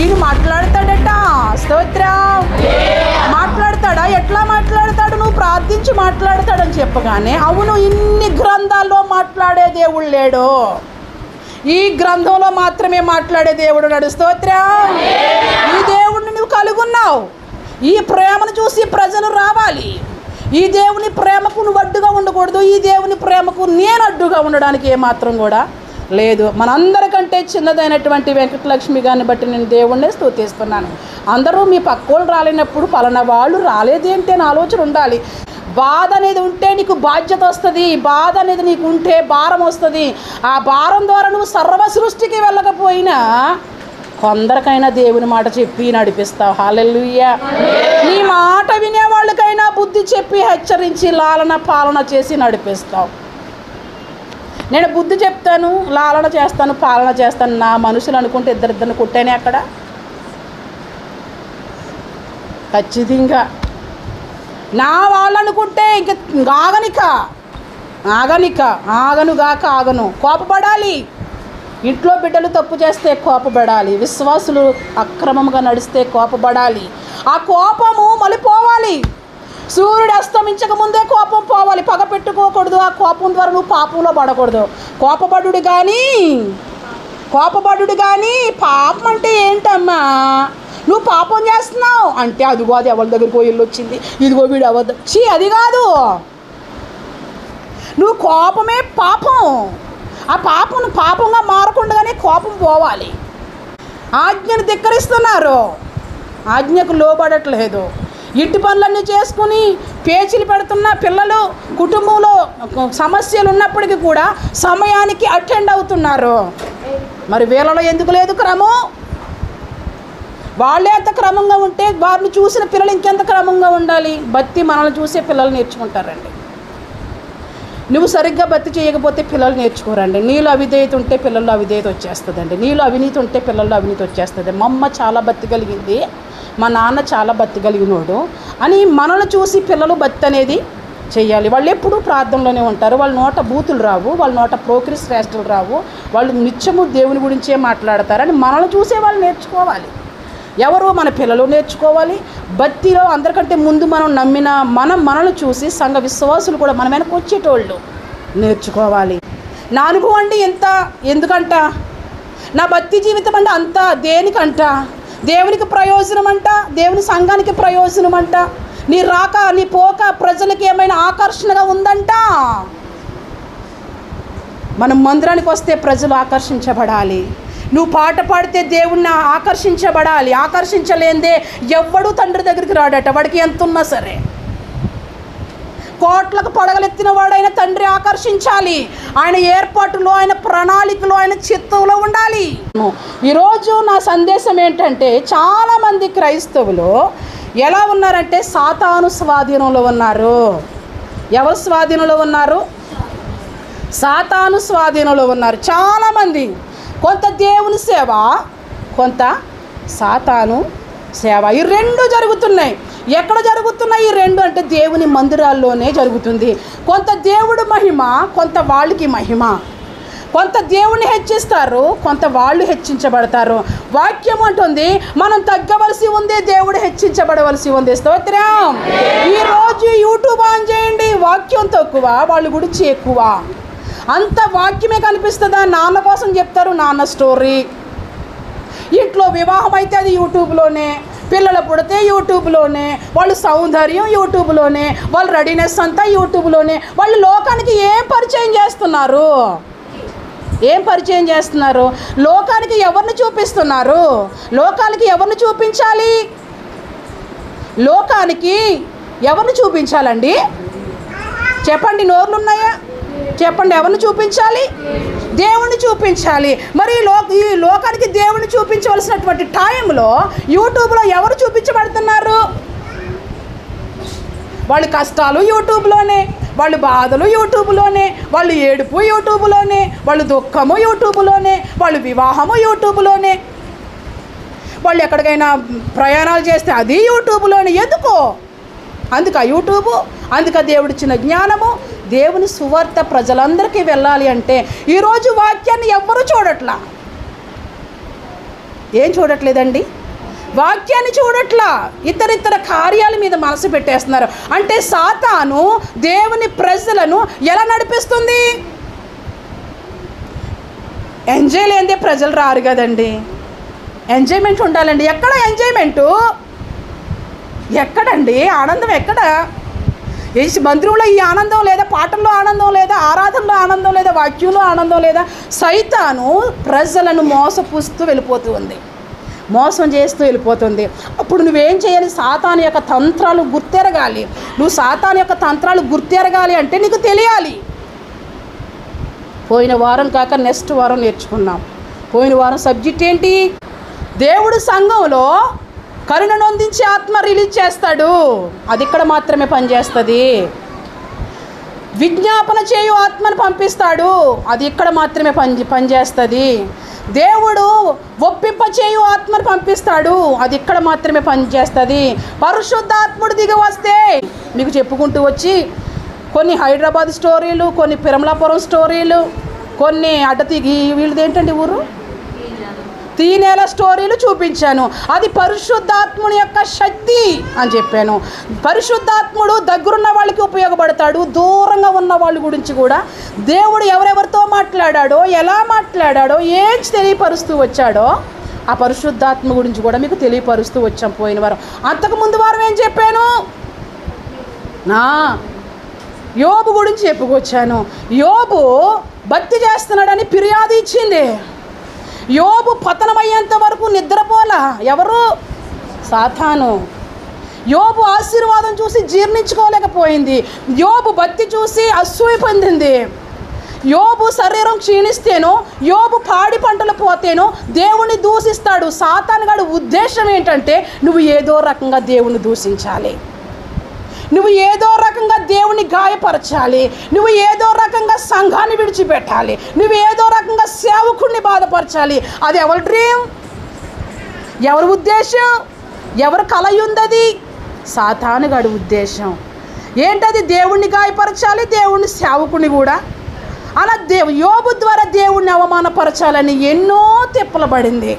ఈయన మాట్లాడతాడట. స్తోత్రం. మాట్లాడతాడా? ఎట్లా మాట్లాడతాడు? నువ్వు ప్రార్థించి మాట్లాడతాడని చెప్పగానే, అవును, ఇన్ని గ్రంథాల్లో మాట్లాడే దేవుడు లేడు, ఈ గ్రంథంలో మాత్రమే మాట్లాడే దేవుడు నాడు. స్తోత్రం. ఈ దేవుడిని నువ్వు కలుగున్నావు. ఈ ప్రేమను చూసి ప్రజలు రావాలి. ఈ దేవుని ప్రేమకు నువ్వు అడ్డుగా ఉండకూడదు. ఈ దేవుని ప్రేమకు నేను అడ్డుగా ఉండడానికి ఏమాత్రం కూడా లేదు. మనందరికంటే చిన్నదైనటువంటి వెంకటలక్ష్మి గారిని బట్టి నేను దేవుణ్ణి స్తుతిస్తున్నాను. అందరూ మీ పక్కోళ్ళు రాలేనప్పుడు పలానా వాళ్ళు రాలేదేంటి అని ఆలోచన ఉండాలి. బాధ అనేది ఉంటే నీకు బాధ్యత వస్తుంది. బాధ అనేది నీకు ఉంటే భారం వస్తుంది. ఆ భారం ద్వారా నువ్వు సర్వ సృష్టికి వెళ్ళకపోయినా కొందరికైనా దేవుని మాట చెప్పి నడిపిస్తావు. హల్లెలూయా. నీ మాట వినే వాళ్ళకైనా బుద్ధి చెప్పి హెచ్చరించి లాలన పాలన చేసి నడిపిస్తావు. నేను బుద్ధి చెప్తాను, లాలన చేస్తాను, పాలన చేస్తాను. నా మనుషులు అనుకుంటే ఇద్దరిద్దరిని కొట్టానే అక్కడ. ఖచ్చితంగా నా వాళ్ళు అనుకుంటే ఇంక ఆగను. కోపపడాలి. ఇంట్లో బిడ్డలు తప్పు చేస్తే కోపపడాలి. విశ్వాసులు అక్రమంగా నడిస్తే కోపపడాలి. ఆ కోపము మళ్ళీపోవాలి. సూర్యుడు అస్తమించక ముందే కోపం పోవాలి. పగ పెట్టుకోకూడదు. ఆ కోపం ద్వారా నువ్వు పాపంలో పడకూడదు. కోపపడుడు కానీ పాపం అంటే ఏంటమ్మా? నువ్వు పాపం చేస్తున్నావు అంటే అదిగో అది ఎవరి దగ్గరికి పోయి వచ్చింది, ఇదిగో వీడు అవద్దు, అది కాదు. నువ్వు కోపమే పాపం. ఆ పాపంగా మారకుండానే కోపం పోవాలి. ఆజ్ఞను ధిక్కరిస్తున్నారు, ఆజ్ఞకు లోబడట్లేదు. ఇంటి పనులన్నీ చేసుకుని పేచీలు పెడుతున్న పిల్లలు, కుటుంబంలో సమస్యలు ఉన్నప్పటికీ కూడా సమయానికి అటెండ్ అవుతున్నారు. మరి వీళ్ళలో ఎందుకు లేదు క్రమం? వాళ్ళే ఎంత క్రమంగా ఉంటే వారిని చూసిన పిల్లలు ఇంకెంత క్రమంగా ఉండాలి. బత్తి మనల్ని చూసే పిల్లలు నేర్చుకుంటారండి. నువ్వు సరిగ్గా బత్తి చేయకపోతే పిల్లలు నేర్చుకోరండి. నీలో అవిధేయత ఉంటే పిల్లల్లో అవిధేయత వచ్చేస్తుందండి. నీలో అవినీతి ఉంటే పిల్లల్లో అవినీతి వచ్చేస్తుంది. మా అమ్మ చాలా బత్తి కలిగింది, మా నాన్న చాలా బత్తి కలిగినోడు అని మనల్ని చూసి పిల్లలు బత్తి అనేది చెయ్యాలి. వాళ్ళు ఎప్పుడూ ప్రార్థనలోనే ఉంటారు. వాళ్ళ నోట బూతులు రావు, వాళ్ళ నోట ప్రోక్రి శ్రేష్ఠులు రావు, వాళ్ళు నిత్యము దేవుని గురించే మాట్లాడతారని మనల్ని చూసే వాళ్ళు నేర్చుకోవాలి. ఎవరు? మన పిల్లలు నేర్చుకోవాలి. భక్తిలో అందరికంటే ముందు మనం నమ్మిన మనల్ని చూసి సంఘ విశ్వాసులు కూడా మన వెనక వచ్చేటోళ్ళు నేర్చుకోవాలి. నా అనుభవం అండి ఎంత, ఎందుకంట నా భక్తి జీవితం అంటే అంత దేనికంట? దేవునికి ప్రయోజనం అంట, దేవుని సంఘానికి ప్రయోజనం అంట. నీ రాక నీ పోక ప్రజలకి ఏమైనా ఆకర్షణగా ఉందంట. మనం మందిరానికి వస్తే ప్రజలు ఆకర్షించబడాలి. నువ్వు పాట పాడితే దేవుణ్ణి ఆకర్షించబడాలి. ఆకర్షించలేందే ఎవ్వడూ తండ్రి దగ్గరికి రాడట, వాడికి ఎంత ఉన్నా సరే. కోట్లకు పడగలెత్తిన వాడైన తండ్రి ఆకర్షించాలి. ఆయన ఏర్పాటులో, ఆయన ప్రణాళికలో, ఆయన చిత్తంలో ఉండాలి. ఈరోజు నా సందేశం ఏంటంటే, చాలామంది క్రైస్తవులు ఎలా ఉన్నారంటే సాతాను స్వాధీనంలో ఉన్నారు. ఎవరు స్వాధీనంలో ఉన్నారు? సాతాను స్వాధీనంలో ఉన్నారు చాలామంది. కొంత దేవుని సేవ, కొంత సాతాను సేవ. ఈ రెండు జరుగుతున్నాయి. ఎక్కడ జరుగుతున్నాయి ఈ రెండు అంటే దేవుని మందిరాల్లోనే జరుగుతుంది. కొంత దేవుడు మహిమ, కొంత వాళ్ళకి మహిమ. కొంత దేవుని హెచ్చిస్తారు, కొంత వాళ్ళు హెచ్చించబడతారు. వాక్యం అంటుంది మనం తగ్గవలసి ఉంది, దేవుడు హెచ్చించబడవలసి ఉంది. స్తోత్రం. ఈరోజు యూట్యూబ్ ఆన్ చేయండి, వాక్యం తక్కువ, వాళ్ళు గురించి ఎక్కువ. అంత వాక్యమే కనిపిస్తుందా? నాన్న కోసం చెప్తారు, నాన్న స్టోరీ. ఇంట్లో వివాహం అయితే అది యూట్యూబ్లోనే, పిల్లలు పుడితే యూట్యూబ్లోనే, వాళ్ళు సౌందర్యం యూట్యూబ్లోనే, వాళ్ళ రెడీనెస్ అంతా యూట్యూబ్లోనే. వాళ్ళు లోకానికి ఏం పరిచయం చేస్తున్నారు? లోకానికి ఎవరిని చూపిస్తున్నారు? లోకానికి ఎవరిని చూపించాలి? లోకానికి ఎవరిని చూపించాలండి? చెప్పండి, నోర్లు ఉన్నాయా? చెప్పండి, ఎవరిని చూపించాలి? దేవుణ్ణి చూపించాలి. మరి ఈ లోకానికి దేవుణ్ణి చూపించవలసినటువంటి టైంలో యూట్యూబ్లో ఎవరు చూపించబడుతున్నారు? వాళ్ళ కష్టాలు యూట్యూబ్లోనే, వాళ్ళు బాధలు యూట్యూబ్లోనే, వాళ్ళు ఏడుపు యూట్యూబ్లోనే, వాళ్ళు దుఃఖము యూట్యూబ్లోనే, వాళ్ళు వివాహము యూట్యూబ్లోనే, వాళ్ళు ఎక్కడికైనా ప్రయాణాలు చేస్తే అది యూట్యూబ్లోనే. ఎందుకో? అందుక యూట్యూబు, అందుక దేవుడిచ్చిన జ్ఞానము. దేవుని సువార్త ప్రజలందరికీ వెళ్ళాలి అంటే ఈరోజు వాక్యాన్ని ఎవ్వరూ చూడట్లా. ఏం చూడట్లేదండి? వాక్యాన్ని చూడట్లా, ఇతరితర కార్యాల మీద మనసు పెట్టేస్తున్నారు. అంటే సాతాను దేవుని ప్రజలను ఎలా నడిపిస్తుంది? ఎంజాయ్ లేనిదే ప్రజలు రారు కదండి. ఎంజాయ్మెంట్ ఉండాలండి. ఎక్కడ ఎంజాయ్మెంటు? ఎక్కడండి ఆనందం? ఎక్కడ? ఈ మందిరంలో ఈ ఆనందం లేదా? పాటల్లో ఆనందం లేదా? ఆరాధనలో ఆనందం లేదా? వాక్యంలో ఆనందం లేదా? సైతాను ప్రజలను మోసపుస్తూ వెళ్ళిపోతూ ఉంది, మోసం చేస్తూ వెళ్ళిపోతుంది. అప్పుడు నువ్వేం చేయాలి? సాతాను యొక్క తంత్రాలు గుర్తెరగాలి. నువ్వు సాతాను యొక్క తంత్రాలు గుర్తెరగాలి అంటే నీకు తెలియాలి. పోయిన వారం కాక నెక్స్ట్ వారం నేర్చుకున్నాం. పోయిన వారం సబ్జెక్ట్ ఏంటి? దేవుడు సంఘంలో కరుణ నొందించి ఆత్మ రిలీజ్ చేస్తాడు, అది ఇక్కడ మాత్రమే పనిచేస్తుంది. విజ్ఞాపన చేయు ఆత్మను పంపిస్తాడు, అది ఇక్కడ మాత్రమే పనిచేస్తుంది. దేవుడు ఒప్పింప చేయు ఆత్మను పంపిస్తాడు, అది ఇక్కడ మాత్రమే పనిచేస్తుంది. పరిశుద్ధాత్ముడు దిగి వస్తే మీకు చెప్పుకుంటూ వచ్చి కొన్ని హైదరాబాద్ స్టోరీలు, కొన్ని పిరమలాపురం స్టోరీలు, కొన్ని అడ్డతిగి వీళ్ళది ఏంటండి ఊరు తీనేల స్టోరీలు చూపించాను. అది పరిశుద్ధాత్ముని యొక్క శక్తి అని చెప్పాను. పరిశుద్ధాత్ముడు దగ్గరున్న వాళ్ళకి ఉపయోగపడతాడు, దూరంగా ఉన్న వాళ్ళ గురించి కూడా దేవుడు ఎవరెవరితో మాట్లాడాడో, ఎలా మాట్లాడాడో, ఏం తెలియపరుస్తూ వచ్చాడో ఆ పరిశుద్ధాత్మ గురించి కూడా మీకు తెలియపరుస్తూ వచ్చాం పోయిన వారం. అంతకుముందు వారం ఏం చెప్పాను? యోబు గురించి చెప్పుకొచ్చాను. యోబు భక్తి చేస్తున్నాడని ఫిర్యాదు ఇచ్చింది. యోబు పతనమయ్యేంత వరకు నిద్రపోలా. ఎవరు? సాతాను. యోబు ఆశీర్వాదం చూసి జీర్ణించుకోలేకపోయింది. యోబు భక్తి చూసి అసూయ పొందింది. యోబు శరీరం క్షీణిస్తేనో, యోబు పాడి పంటలు పోతేనో దేవుణ్ణి దూషిస్తాడు. సాతాను గాడి ఉద్దేశం ఏంటంటే నువ్వు ఏదో రకంగా దేవుణ్ణి దూషించాలి, నువ్వు ఏదో రకంగా దేవుని గాయపరచాలి, నువ్వు ఏదో రకంగా సంఘాన్ని విడిచిపెట్టాలి, నువ్వు ఏదో రకంగా సేవకుడిని బాధపరచాలి. అది ఎవరి డ్రీమ్? ఎవరి ఉద్దేశం? ఎవరి కలయుందది? సాతానుగాడి ఉద్దేశం ఏంటది? దేవుణ్ణి గాయపరచాలి, దేవుణ్ణి సేవకుని కూడా. అలా యోబు ద్వారా దేవుణ్ణి అవమానపరచాలని ఎన్నో తిప్పలబడింది,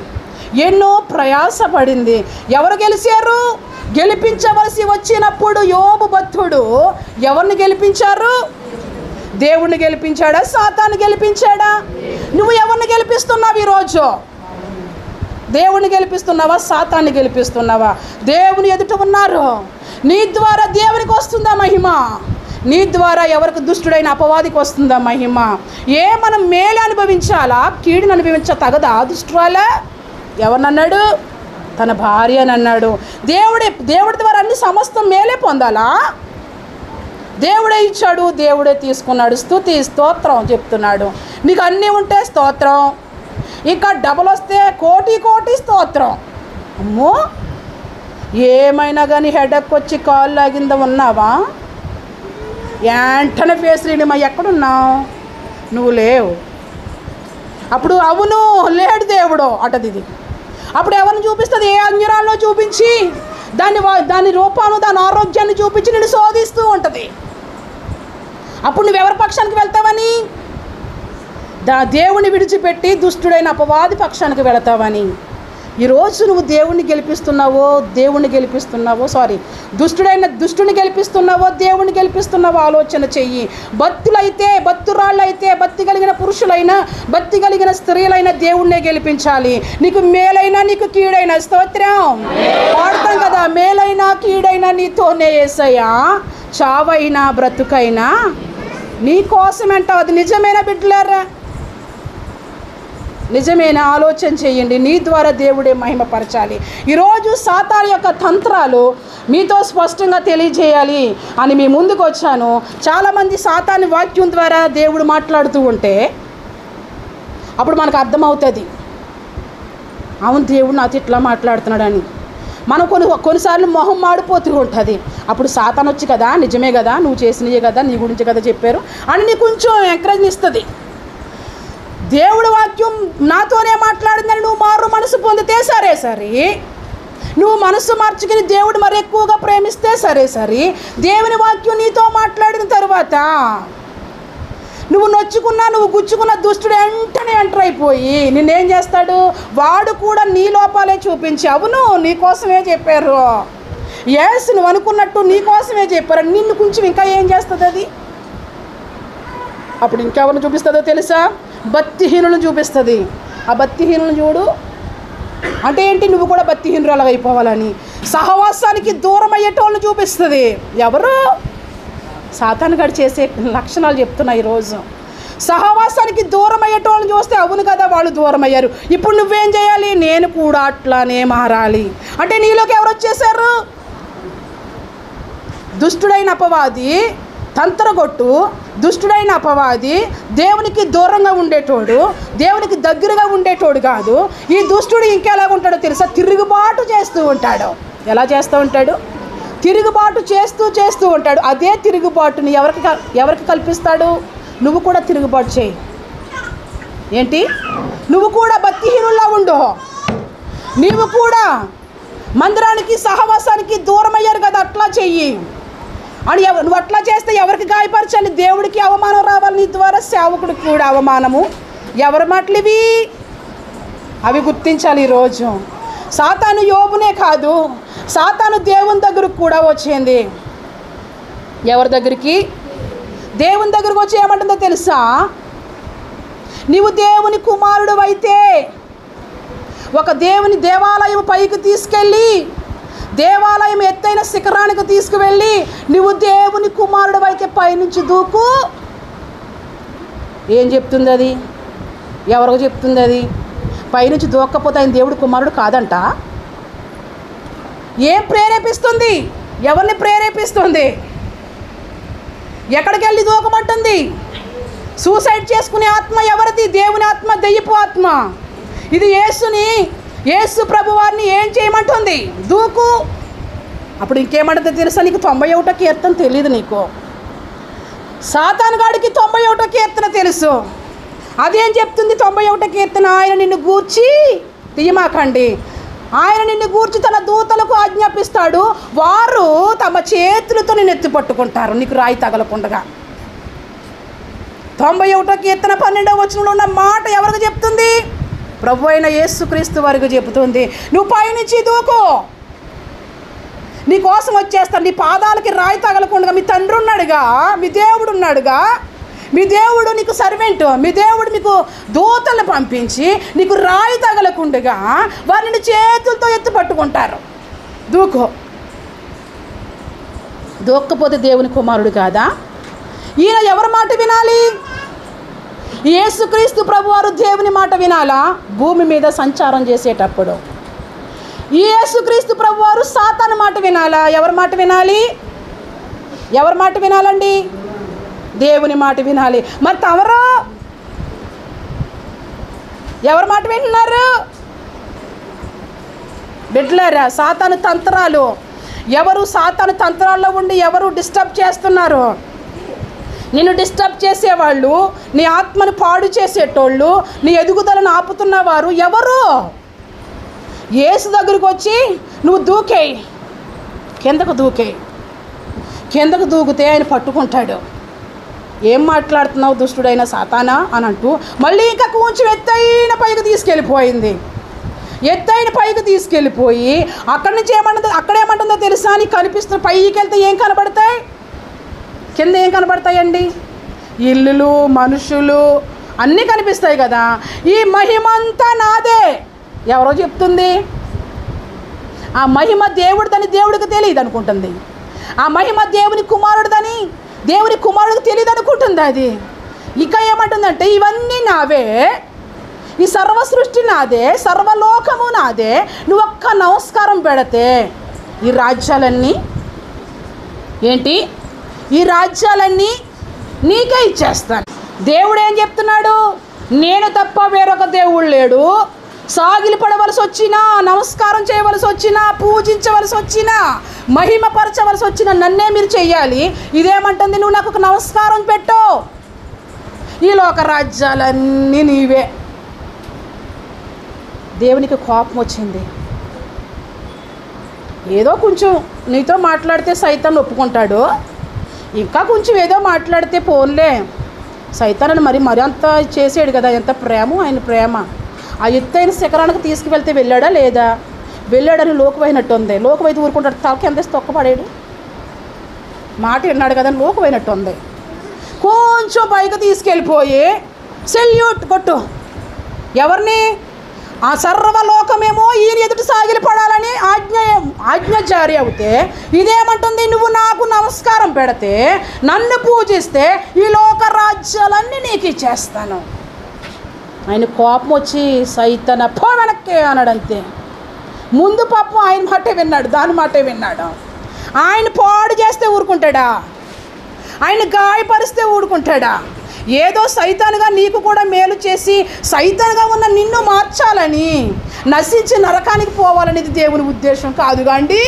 ఎన్నో ప్రయాసపడింది. ఎవరు గెలిచారు? గెలిపించవలసి వచ్చినప్పుడు యోబు భక్తుడు ఎవరిని గెలిపించారు? దేవుణ్ణి గెలిపించాడా? సాతాను గెలిపించాడా? నువ్వు ఎవరిని గెలిపిస్తున్నావు ఈరోజు? దేవుణ్ణి గెలిపిస్తున్నావా? సాతాన్ని గెలిపిస్తున్నావా? దేవుని ఎదుట ఉన్నారు. నీ ద్వారా దేవునికి వస్తుందా మహిమ? నీ ద్వారా ఎవరికి దుష్టుడైన అపవాదికి వస్తుందా మహిమ? మనం మేలు అనుభవించాలా, కీడుని అనుభవించ తగదా దుష్టురాలా? ఎవరినన్నాడు? తన భార్య అని అన్నాడు. దేవుడి ద్వారా అన్ని సమస్తం మేలే పొందాలా? దేవుడే ఇచ్చాడు, దేవుడే తీసుకున్నాడు. స్తుతి స్తోత్రం చెప్తున్నాడు. నీకు అన్నీ ఉంటే స్తోత్రం, ఇంకా డబుల్ వస్తే కోటి కోటి స్తోత్రం. అమ్మో, ఏమైనా కానీ హెడక్ వచ్చి కాలు లాగిందా ఉన్నావా? వెంటనే ఫేస్ రీడింగ్, ఎక్కడున్నావు? నువ్వు లేవు. అప్పుడు అవును లేడు దేవుడు అటదిది. అప్పుడు ఎవరిని చూపిస్తుంది? ఏ అంజరాల్లో చూపించి దాని రూపాన్ని, దాని ఆరోగ్యాన్ని చూపించి నేను శోధిస్తూ ఉంటుంది. అప్పుడు నువ్వెవరి పక్షానికి వెళ్తావని? దేవుని విడిచిపెట్టి దుష్టుడైన అపవాది పక్షానికి వెళతావని. ఈరోజు నువ్వు దేవుణ్ణి గెలిపిస్తున్నావో, దుష్టుని గెలిపిస్తున్నావో, దేవుణ్ణి గెలిపిస్తున్నావో ఆలోచన చెయ్యి. భక్తురాళ్ళైతే, భక్తి కలిగిన పురుషులైనా, భక్తి కలిగిన స్త్రీలైనా దేవుణ్ణే గెలిపించాలి. నీకు మేలైనా నీకు కీడైనా స్తోత్రం పాడతాం కదా. మేలైనా కీడైనా నీతోనే యేసయ్యా, చావైనా బ్రతుకైనా నీ కోసమంటావు. అది నిజమైన బిడ్డలారా? నిజమైన ఆలోచన చేయండి. నీ ద్వారా దేవుడే మహిమపరచాలి. ఈరోజు సాతాను యొక్క తంత్రాలు మీతో స్పష్టంగా తెలియజేయాలి అని మీ ముందుకు వచ్చాను. చాలామంది సాతాను వాక్యం ద్వారా దేవుడు మాట్లాడుతూ ఉంటే అప్పుడు మనకు అర్థమవుతుంది, అవును దేవుడు నాతో ఇట్లా మాట్లాడుతున్నాడని. మనం కొన్నిసార్లు మొహం మాడిపోతూ ఉంటుంది. అప్పుడు సాతాను వచ్చి కదా, నిజమే కదా, నువ్వు చేసినయే కదా, నీ గురించి కదా చెప్పారు అని నీకు కొంచెం ఎంకరేజ్ ఇస్తుంది. దేవుడి వాక్యం నాతోనే మాట్లాడిందని నువ్వు మారు మనసు పొందితే సరే, నువ్వు మనసు మార్చుకుని దేవుడు మరి ఎక్కువగా ప్రేమిస్తే సరే, దేవుని వాక్యం నీతో మాట్లాడిన తర్వాత నువ్వు నొచ్చుకున్నా, నువ్వు గుచ్చుకున్న దుష్టుడు వెంటనే ఎంటర్ అయిపోయి నిన్నేం చేస్తాడు? వాడు కూడా నీ లోపాలే చూపించి, అవును నీకోసమే చెప్పారు, ఎస్ నువ్వు అనుకున్నట్టు నీకోసమే చెప్పారు, నిన్ను కొంచెం ఇంకా ఏం చేస్తుంది అది? అప్పుడు ఇంకెవరిని చూపిస్తుందో తెలుసా? భక్తిహీనులను చూపిస్తుంది. ఆ భక్తిహీనులను చూడు అంటే ఏంటి? నువ్వు కూడా భక్తిహీనురాలుగా అయిపోవాలని. సహవాసానికి దూరం అయ్యేటోళ్ళని చూపిస్తుంది. ఎవరు? సాతాను గాడు చేసే లక్షణాలు చెప్తున్నా ఈరోజు. సహవాసానికి దూరం అయ్యేటోళ్ళని చూస్తే అవును కదా వాళ్ళు దూరం అయ్యారు, ఇప్పుడు నువ్వేం చేయాలి? నేను కూడా అట్లానే మారాలి. అంటే నీలోకి ఎవరు వచ్చేసారు? దుష్టుడైన అపవాది, తంత్రగొట్టు, దుష్టుడైన అపవాది, దేవునికి దూరంగా ఉండేటోడు, దేవునికి దగ్గరగా ఉండేటోడు కాదు. ఈ దుష్టుడు ఇంకెలా ఉంటాడో తెలుసా? తిరుగుబాటు చేస్తూ ఉంటాడు. ఎలా చేస్తూ ఉంటాడు? తిరుగుబాటు చేస్తూ ఉంటాడు. అదే తిరుగుబాటుని ఎవరికి కల్పిస్తాడు? నువ్వు కూడా తిరుగుబాటు చేయి. ఏంటి? నువ్వు కూడా భక్తిహీనుల్లా ఉండు. నీవు కూడా మందిరానికి సహవాసానికి దూరం అయ్యారు కదా, అట్లా చెయ్యి అని. నువ్వు అట్లా చేస్తే ఎవరికి గాయపరచాలి? దేవుడికి అవమానం రావాలి నీ ద్వారా, సేవకుడికి కూడా అవమానము. ఎవరి మాటలు ఇవి? అవి గుర్తించాలి ఈరోజు. సాతాను యోబునే కాదు, సాతాను దేవుని దగ్గరకు కూడా వచ్చింది. ఎవరి దగ్గరికి? దేవుని దగ్గరకు వచ్చి ఏమంటుందో తెలుసా? నీవు దేవుని కుమారుడు అయితే ఒక దేవుని దేవాలయం పైకి తీసుకెళ్ళి, దేవాలయం ఎత్తైన శిఖరానికి తీసుకువెళ్ళి, నువ్వు దేవుని కుమారుడు అయితే పైనుంచి దూకు. ఏం చెప్తుంది అది? ఎవరికి చెప్తుంది అది? పైనుంచి దూక్కపోతే ఆయన దేవుడు కుమారుడు కాదంట. ఏం ప్రేరేపిస్తుంది? ఎవరిని ప్రేరేపిస్తుంది? ఎక్కడికి వెళ్ళి దూకమంటుంది? సూసైడ్ చేసుకునే ఆత్మ ఎవరిది? దేవుని ఆత్మ, దెయ్యపు ఆత్మ. ఇది యేసు ప్రభువారిని ఏం చేయమంటుంది? దూకు. అప్పుడు ఇంకేమంటుందో తెలుసా? నీకు 91వ కీర్తన తెలియదు. నీకు సాతాను గాడికి 91వ కీర్తన తెలుసు. అదేం చెప్తుంది? 91వ కీర్తన, ఆయన నిన్ను గూర్చి, తీయమాకండి, ఆయన నిన్ను గూర్చి తన దూతలకు ఆజ్ఞాపిస్తాడు, వారు తమ చేతులతో నిన్ను ఎత్తి పట్టుకుంటారు, నీకు రాయి తగలకుండగా. 91వ కీర్తన 12వ వచనంలో ఉన్న మాట ఎవరికి చెప్తుంది? ప్రభు అయిన యేసుక్రీస్తు వారికి చెబుతుంది. నువ్వు పైనుంచి దూకు, నీ కోసం వచ్చేస్తాను, నీ పాదాలకి రాయి తగలకుండా. మీ తండ్రి ఉన్నాడుగా, మీ దేవుడు ఉన్నాడుగా, మీ దేవుడు నీకు సర్వెంట్, మీ దేవుడు మీకు దూతలను పంపించి నీకు రాయి తగలకుండగా వారిని చేతులతో ఎత్తి పట్టుకుంటారు. దూక్కపోతే దేవుని కుమారుడు కాదా? ఈయన ఎవరి మాట వినాలి? యేసుక్రీస్తు ప్రభువారు దేవుని మాట వినాలా? భూమి మీద సంచారం చేసేటప్పుడు యేసుక్రీస్తు ప్రభువారు సాతాను మాట వినాలా? ఎవరి మాట వినాలి? ఎవరి మాట వినాలండి? దేవుని మాట వినాలి. మరి తమరు ఎవరి మాట వింటున్నారు? బిడ్డలారా, సాతాను తంత్రాలు, ఎవరు సాతాను తంత్రాల్లో ఉండి ఎవరు డిస్టర్బ్ చేస్తున్నారు? నిన్ను డిస్టర్బ్ చేసేవాళ్ళు, నీ ఆత్మను పాడు చేసేటోళ్ళు, నీ ఎదుగుదలను ఆపుతున్నవారు ఎవరు? యేసు దగ్గరికి వచ్చి నువ్వు దూకేయి, కిందకు దూకితే ఆయన పట్టుకుంటాడు. ఏం మాట్లాడుతున్నావు దుష్టుడైన సాతానా అని అంటూ మళ్ళీ ఇంకా కొంచెం ఎత్తైన పైకి తీసుకెళ్ళిపోయి అక్కడి నుంచి అక్కడేమంటుందో తెలుసా? నీకు కనిపిస్తున్న పైకి వెళ్తే ఏం కనబడతాయి? కింద ఏం కనబడతాయండి? ఇల్లులు, మనుషులు అన్నీ కనిపిస్తాయి కదా. ఈ మహిమంతా నాదే. ఎవరో చెప్తుంది. ఆ మహిమ దేవుడిదని దేవుడికి తెలియదు అనుకుంటుంది. ఆ మహిమ దేవుని కుమారుడిదని దేవుని కుమారుడికి తెలియదు అనుకుంటుంది. అది ఇంకా ఏమంటుందంటే, ఇవన్నీ నావే, ఈ సర్వ సృష్టి నాదే, సర్వలోకము నాదే, నువ్వు ఒక్క నమస్కారం పెడితే ఈ రాజ్యాలన్నీ నీకే ఇచ్చేస్తాను. దేవుడు ఏం చెప్తున్నాడు? నేను తప్ప వేరొక దేవుడు లేడు. సాగిలి పడవలసి వచ్చినా, నమస్కారం చేయవలసి వచ్చినా, పూజించవలసి వచ్చినా, మహిమపరచవలసి వచ్చినా నన్నే మీరు చెయ్యాలి. ఇదేమంటుంది? నువ్వు నాకు ఒక నమస్కారం పెట్టు, ఈ లోక రాజ్యాలన్నీ నీవే. దేవునికి కోపం వచ్చింది. ఏదో కొంచెం నీతో మాట్లాడితే సైతం ఒప్పుకుంటాడు, ఇంకా కొంచెం ఏదో మాట్లాడితే పోన్లే సైతాన్ని మరి అంత చేసాడు కదా, ఎంత ప్రేమ ఆయన ప్రేమ. ఆ ఎత్తైన శిఖరానికి తీసుకువెళ్తే వెళ్ళాడా లేదా? వెళ్ళాడని లోకువైనట్టు ఉంది. లోకువైతే ఊరుకుంటాడు, తలకి ఎంత తొక్కపడాడు, మాట విన్నాడు కదా లోకువైనట్టు ఉంది. కొంచెం పైకి తీసుకెళ్ళిపోయి సెల్యూట్ కొట్టు. ఎవరిని? ఆ సర్వలోకమేమో ఈయన ఎదుటి సాగిలి పడాలని ఆజ్ఞ జారీ అవుతే ఇదేమంటుంది? నువ్వు నాకు నమస్కారం పెడితే, నన్ను పూజిస్తే ఈ లోక రాజ్యాలన్నీ నీకు ఇచ్చేస్తాను. ఆయన కోపం వచ్చి సైతన పో వెనక్కి అన్నాడు అంతే. ముందు పాపం ఆయన మాటే విన్నాడు, దాని మాటే విన్నాడు. ఆయన పాడు చేస్తే ఊరుకుంటాడా? ఆయన గాయపరిస్తే ఊరుకుంటాడా? ఏదో సైతానుగా నీకు కూడా మేలు చేసి సైతానుగా ఉన్న నిన్ను మార్చాలని, నశించి నరకానికి పోవాలనేది దేవుని ఉద్దేశం కాదుగా అండి.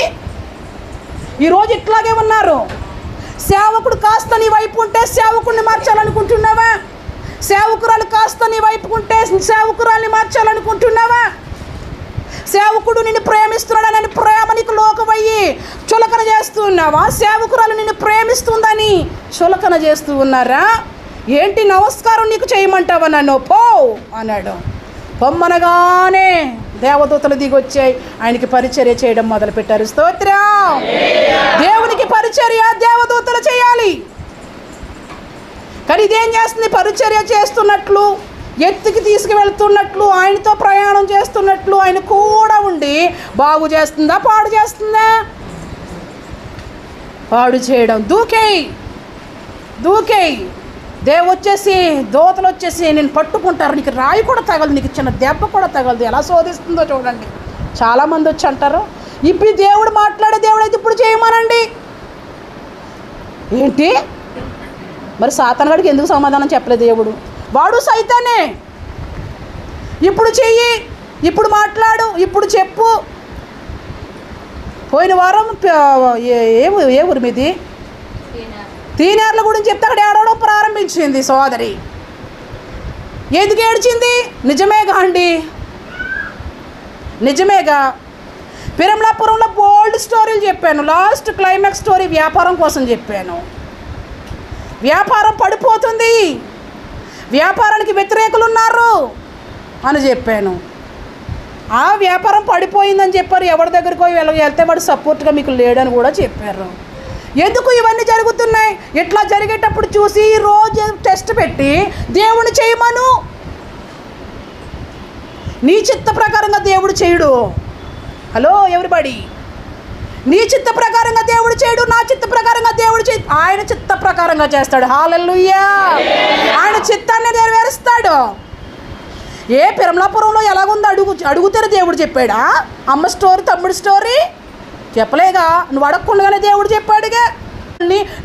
ఈరోజు ఇట్లాగే ఉన్నారు. సేవకుడు కాస్త నీ వైపు ఉంటే సేవకుడిని మార్చాలనుకుంటున్నావా? సేవకురాలు కాస్త నీ వైపు ఉంటే సేవకురాల్ని మార్చాలనుకుంటున్నావా? సేవకుడు నిన్ను ప్రేమిస్తున్నాడని ప్రేమ నీకు లోకమయ్యి చులకన చేస్తున్నావా? సేవకురాలు నిన్ను ప్రేమిస్తుందని చులకన చేస్తూ ఉన్నారా? ఏంటి నమస్కారం నీకు చేయమంటావా? నన్ను పో అన్నాడు. పొమ్మనగానే దేవదూతలు దిగొచ్చాయి, ఆయనకి పరిచర్య చేయడం మొదలుపెట్టారు. స్తోత్రం. దేవునికి పరిచర్య దేవదూతలు చేయాలి. కానీ ఇదేం చేస్తుంది? పరిచర్య చేస్తున్నట్లు, ఎత్తుకి తీసుకువెళ్తున్నట్లు, ఆయనతో ప్రయాణం చేస్తున్నట్లు ఆయన కూడా ఉండి బాగు చేస్తుందా, పాడు చేస్తుందా? పాడు చేయడం. దూకేయి వచ్చేసి దోతలు వచ్చేసి నేను పట్టుకుంటారు, నీకు రాయి కూడా తగలదు, నీకు చిన్న దెబ్బ కూడా తగలదు. ఎలా శోధిస్తుందో చూడండి. చాలామంది వచ్చి అంటారు, ఇప్పుడు దేవుడు మాట్లాడే దేవుడు అయితే ఇప్పుడు చేయమనండి. ఏంటి మరి? సాతానుగాడికి ఎందుకు సమాధానం చెప్పలేదు దేవుడు? వాడు సైతానే. ఇప్పుడు చెయ్యి, ఇప్పుడు మాట్లాడు, ఇప్పుడు చెప్పు. పోయిన వారం ఏ ఊరి మీది? తీనేర్ల గురించి చెప్తే అక్కడ ఏడవడం ప్రారంభించింది సోదరి. ఎందుకు ఏడ్చింది? నిజమేగా అండి, నిజమేగా. పిరంలాపురంలో బోల్డ్ స్టోరీలు చెప్పాను. లాస్ట్ క్లైమాక్స్ స్టోరీ వ్యాపారం కోసం చెప్పాను. వ్యాపారం పడిపోతుంది, వ్యాపారానికి వ్యతిరేకులు ఉన్నారు అని చెప్పాను. ఆ వ్యాపారం పడిపోయిందని చెప్పారు. ఎవరి దగ్గరికి వెళ్తే వాడు సపోర్ట్గా మీకు లేడని కూడా చెప్పారు. ఎందుకు ఇవన్నీ జరుగుతున్నాయి? ఇట్లా జరిగేటప్పుడు చూసి రోజు టెస్ట్ పెట్టి దేవుని చేయమను. నీ చిత్త ప్రకారంగా దేవుడు చేయడు. హలో ఎవ్రీబడి, నీ చిత్త ప్రకారంగా దేవుడు చేయడు, నా చిత్త ప్రకారంగా దేవుడు ఆయన చిత్త ప్రకారంగా చేస్తాడు. హల్లెలూయా. ఆయన చిత్తాన్ని నెరవేరుస్తాడు. ఏ పిరంలాపురంలో ఎలాగుందో అడుగుతారు దేవుడు చెప్పాడా? అమ్మ స్టోరీ, తమ్ముడు స్టోరీ చెప్పలేగా. నువ్వు అడగకుండానే దేవుడు చెప్పాడుగా.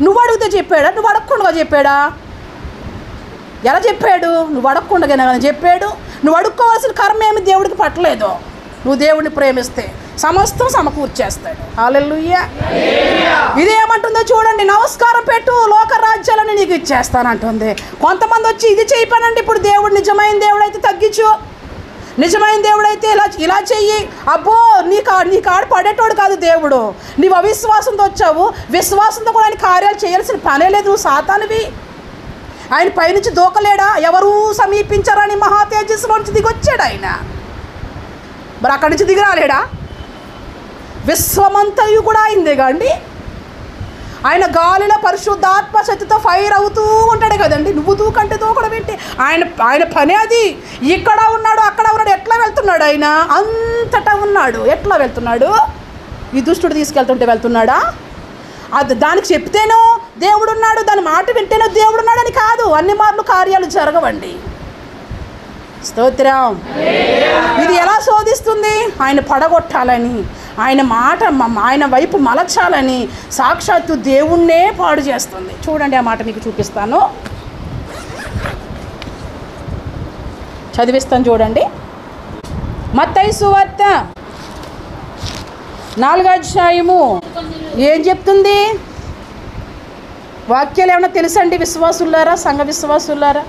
నువ్వు అడిగితే చెప్పాడా? నువ్వు అడగకుండా చెప్పాడా? ఎలా చెప్పాడు? నువ్వు అడగకుండానే చెప్పాడు. నువ్వు అడుక్కోవాల్సిన కర్మ ఏమి దేవుడికి పట్టలేదు. నువ్వు దేవుడిని ప్రేమిస్తే సమస్తం సమకూర్చేస్తాడు. హల్లెలూయా. ఇదేమంటుందో చూడండి. నమస్కారం పెట్టు, లోక రాజ్యాలను నీకు ఇచ్చేస్తానంటుంది. కొంతమంది వచ్చి ఇది చేయపనండి. ఇప్పుడు దేవుడు నిజమైన దేవుడైతే తగ్గించు, నిజమైన దేవుడైతే ఇలా చెయ్యి. అబ్బో నీ కాడు పడేటోడు కాదు దేవుడు. నీవు అవిశ్వాసంతో వచ్చావు, విశ్వాసంతో కూడా ఆయన కార్యాలు చేయాల్సిన పనే లేదు. నువ్వు సాతానివి. ఆయన పైనుంచి దూకలేడా? ఎవరూ సమీపించరని మహా తేజస్సులోంచి దిగొచ్చాడు ఆయన. మరి అక్కడి నుంచి దిగి రాలేడా? విశ్వమంతయు కూడా అయిందేగా అండి. ఆయన గాలిలో పరిశుద్ధాత్మ శక్తితో ఫైర్ అవుతూ ఉంటాడు కదండి. నువ్వు దూకంటే దూకడం ఏంటి? ఆయన పని అది. ఇక్కడ ఉన్నాడు, అక్కడ ఉన్నాడు. ఎట్లా వెళ్తున్నాడు? ఆయన అంతటా ఉన్నాడు. ఎట్లా వెళ్తున్నాడు? ఈ దుష్టుడు తీసుకెళ్తుంటే వెళ్తున్నాడా? అది దానికి చెప్తేనో దేవుడు ఉన్నాడు, దాని మాట వింటేనో దేవుడు ఉన్నాడని కాదు. అన్ని మార్లు కార్యాలు జరగవండి. స్తోత్రం. ఇది ఎలా శోధిస్తుంది? ఆయన పడగొట్టాలని, ఆయన మాట ఆయన వైపు మలచాలని సాక్షాత్తు దేవుణ్ణే పాడు చేస్తుంది. చూడండి, ఆ మాట మీకు చూపిస్తాను, చదివిస్తాను చూడండి. మత్తయి సువార్త 4వ అధ్యాయము ఏం చెప్తుంది? వాక్యాలు ఏమన్నా తెలుసండి విశ్వాసులారా, సంఘ విశ్వాసులారా?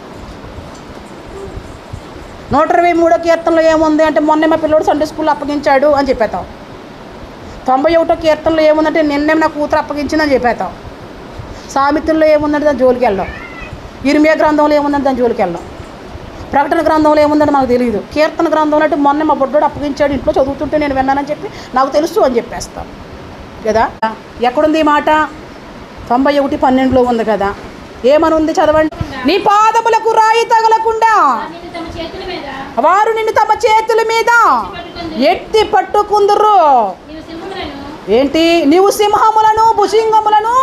123వ కీర్తనలో ఏముంది అంటే, మొన్నే మా పిల్లోడు సండే స్కూల్లో అప్పగించాడు అని చెప్పేతాం. 91వ కీర్తనలో ఏముందంటే, నిన్నే నా కూతురు అప్పగించిందని చెప్పేతాం. సామెతల్లో ఏముందంటే దాని జోలికి వెళ్ళాం. ఇర్మియా గ్రంథంలో ఏముందని దాని జోలికి వెళ్ళాం. ప్రకటన గ్రంథంలో ఏముందని మనకు తెలియదు. కీర్తన గ్రంథంలో అంటే మొన్న మా బొడ్డోడు అప్పగించాడు, ఇంట్లో చదువుతుంటే నేను విన్నానని చెప్పి నాకు తెలుసు అని చెప్పేస్తాం కదా. ఎక్కడుంది ఈ మాట? 91:12 ఉంది కదా. ఏమని ఉంది చదవండి. నీ పాదములకు రాయి తగలకుండా వారు నిన్ను తమ చేతుల మీద ఎత్తి పట్టుకుందురు. ఏంటి? నీవు సింహములను భుజింగములను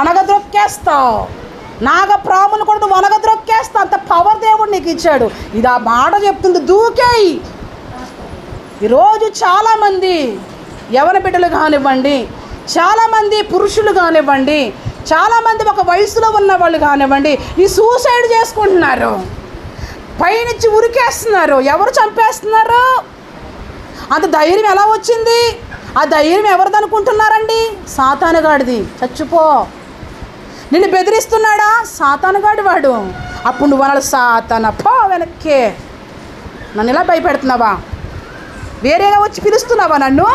అనగద్రొక్కేస్తావు, నాగప్రాములు కూడా నువ్వు అనగద్రొక్కేస్తావు. అంత పవర్ దేవుడు నీకు ఇచ్చాడు. ఇది ఆ మాట చెప్తుంది, దూకేయి. ఈరోజు చాలామంది యవన బిడ్డలు కానివ్వండి, చాలామంది పురుషులు కానివ్వండి, చాలామంది ఒక వయసులో ఉన్న వాళ్ళు కానివ్వండి, ఈ సూసైడ్ చేసుకుంటున్నారు, పైనుంచి ఉరికేస్తున్నారు. ఎవరు చంపేస్తున్నారు? అంత ధైర్యం ఎలా వచ్చింది? ఆ ధైర్యం ఎవరిది అనుకుంటున్నారండి? సాతానుగాడిది. చచ్చిపో. నిన్ను బెదిరిస్తున్నాడా? సాతానుగాడి వాడు. అప్పుడు నువ్వు అనాలి, సాతాన పో వెనక్కే. నన్ను ఇలా భయపెడుతున్నావా? వేరేగా వచ్చి పిలుస్తున్నావా? నన్ను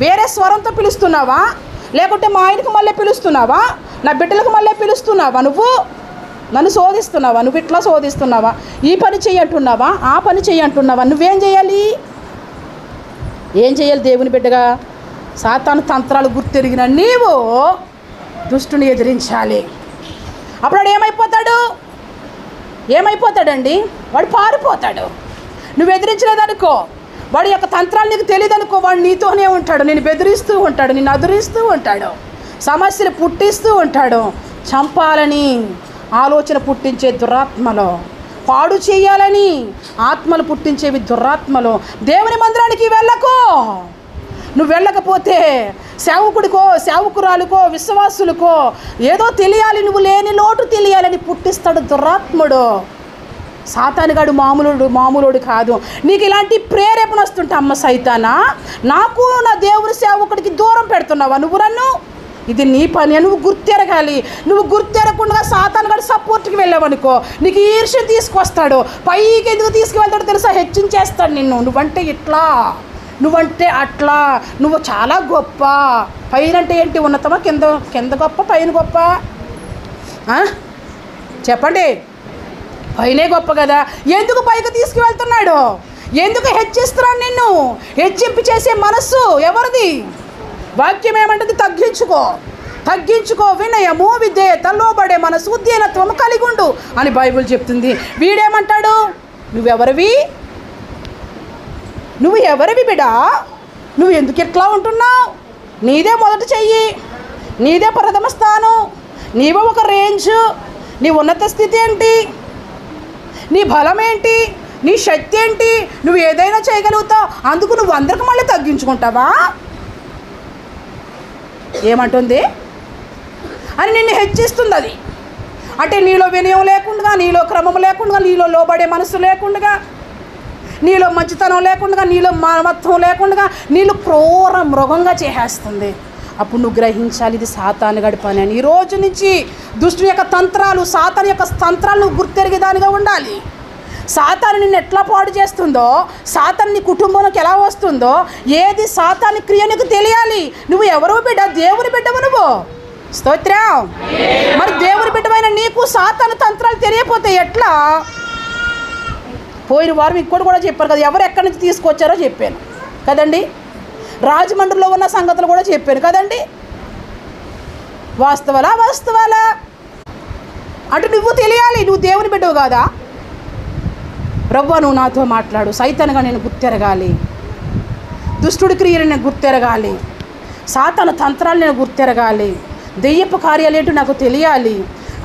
వేరే స్వరంతో పిలుస్తున్నావా? లేకుంటే మా ఆయనకు మళ్ళీ పిలుస్తున్నావా? నా బిడ్డలకు మళ్ళీ పిలుస్తున్నావా? నువ్వు నన్ను శోధిస్తున్నావా? నువ్వు ఇట్లా శోధిస్తున్నావా? ఈ పని చెయ్యంటున్నావా? ఆ పని చెయ్యంటున్నావా? నువ్వేం చేయాలి? ఏం చేయాలి? దేవుని బిడ్డగా సాతాను తంత్రాలు గుర్తెరిగిన నీవు దుష్టుని ఎదిరించాలి. అప్పుడు వాడు ఏమైపోతాడండి? వాడు పారిపోతాడు. నువ్వు ఎదిరించలేదనుకో, వాడి యొక్క తంత్రాలు నీకు తెలియదు అనుకో, వాడు నీతోనే ఉంటాడు, నేను బెదిరిస్తూ ఉంటాడు, నిన్ను అదురిస్తూ ఉంటాడు, సమస్యలు పుట్టిస్తూ ఉంటాడు. చంపాలని ఆలోచన పుట్టించే దురాత్మలో, పాడు చేయాలని ఆత్మలు పుట్టించేవి దురాత్మలు. దేవుని మందిరానికి వెళ్ళకు. నువ్వు వెళ్ళకపోతే సేవకుడికో సేవకురాలుకో విశ్వాసులకో ఏదో తెలియాలి, నువ్వు లేని లోటు తెలియాలని పుట్టిస్తాడు దురాత్ముడు. సాతానుగాడు మామూలుడు కాదు. నీకు ఇలాంటి ప్రేరేపణ వస్తుంటే, అమ్మ సైతానా, నాకు నా దేవుని సేవకుడికి దూరం పెడుతున్నావా నువ్వు నన్ను? ఇది నీ పని. నువ్వు గుర్తెరగాలి. నువ్వు గుర్తెరగకుండా సాతానుగాడు సపోర్ట్కి వెళ్ళావనుకో, నీకు ఈర్ష్య తీసుకొస్తాడు. పైకి ఎందుకు తీసుకువెళ్తాడు తెలుసా? హెచ్చించేస్తాడు నిన్ను. నువ్వంటే ఇట్లా, నువ్వంటే అట్లా, నువ్వు చాలా గొప్ప. పైన అంటే ఏంటి? ఉన్నతమా? కింద గొప్ప, పైన గొప్ప? చెప్పండి. పైనే గొప్ప కదా. ఎందుకు పైకి తీసుకువెళ్తున్నాడు? ఎందుకు హెచ్చిస్తున్నాడు నిన్ను? హెచ్చింపు చేసే మనస్సు ఎవరిది? వాక్యం ఏమంటుంది? తగ్గించుకో, వినయము విధేయత లోబడే మనసు ఉద్యనత్వము కలిగి ఉండు అని బైబిల్ చెప్తుంది. వీడేమంటాడు? నువ్వు ఎవరివి బిడా? నువ్వు ఎందుకు ఇట్లా ఉంటున్నావు? నీదే మొదటి చెయ్యి, నీదే ప్రథమ స్థానం, నీవే ఒక రేంజ్. నీ ఉన్నత స్థితి ఏంటి? నీ బలం ఏంటి? నీ శక్తి ఏంటి? నువ్వు ఏదైనా చేయగలుగుతావు, అందుకు నువ్వు అందరికి మళ్ళీ తగ్గించుకుంటావా? ఏమంటుంది అని నిన్ను హెచ్చిస్తుంది. అది అంటే నీలో వినయం లేకుండా, నీలో క్రమం లేకుండా, నీలో లోబడే మనసు లేకుండా, నీలో మంచితనం లేకుండా, నీలో మానవత్వం లేకుండా, నీలో క్రూర మృగంగా చేసేస్తుంది. అప్పుడు నువ్వు గ్రహించాలి, ఇది సాతానుగాడి పని అని. ఈ రోజు నుంచి దుష్టుని యొక్క తంత్రాలు, సాతాను యొక్క తంత్రాలు నువ్వు గుర్తెరిగేదానిగా ఉండాలి. సాతాను నిన్ను ఎట్లా పాడు చేస్తుందో, సాతాను నీ కుటుంబంలోకి ఎలా వస్తుందో, ఏది సాతాను క్రియ నీకు తెలియాలి. నువ్వు ఎవరో బిడ్డ? దేవుని బిడ్డవు నువ్వు. స్తోత్రం. మరి దేవుని బిడ్డమైన నీకు సాతాను తంత్రాలు తెలియపోతే ఎట్లా? పోయిన వారం ఇంకోటి కూడా చెప్పారు కదా, ఎవరు ఎక్కడి నుంచి తీసుకొచ్చారో చెప్పాను కదండి. రాజమండ్రిలో ఉన్న సంగతులు కూడా చెప్పాను కదండి. వాస్తవాలా అంటే నువ్వు తెలియాలి. నువ్వు దేవుని బిడ్డవు కాదా? ప్రభువా, నువ్వు నాతో మాట్లాడు. సైతానుగా నేను గుర్తెరగాలి, దుష్టుడి క్రియలు నేను గుర్తెరగాలి, సాతాను తంత్రాలు నేను గుర్తెరగాలి, దెయ్యపు కార్యాలు ఏంటో నాకు తెలియాలి.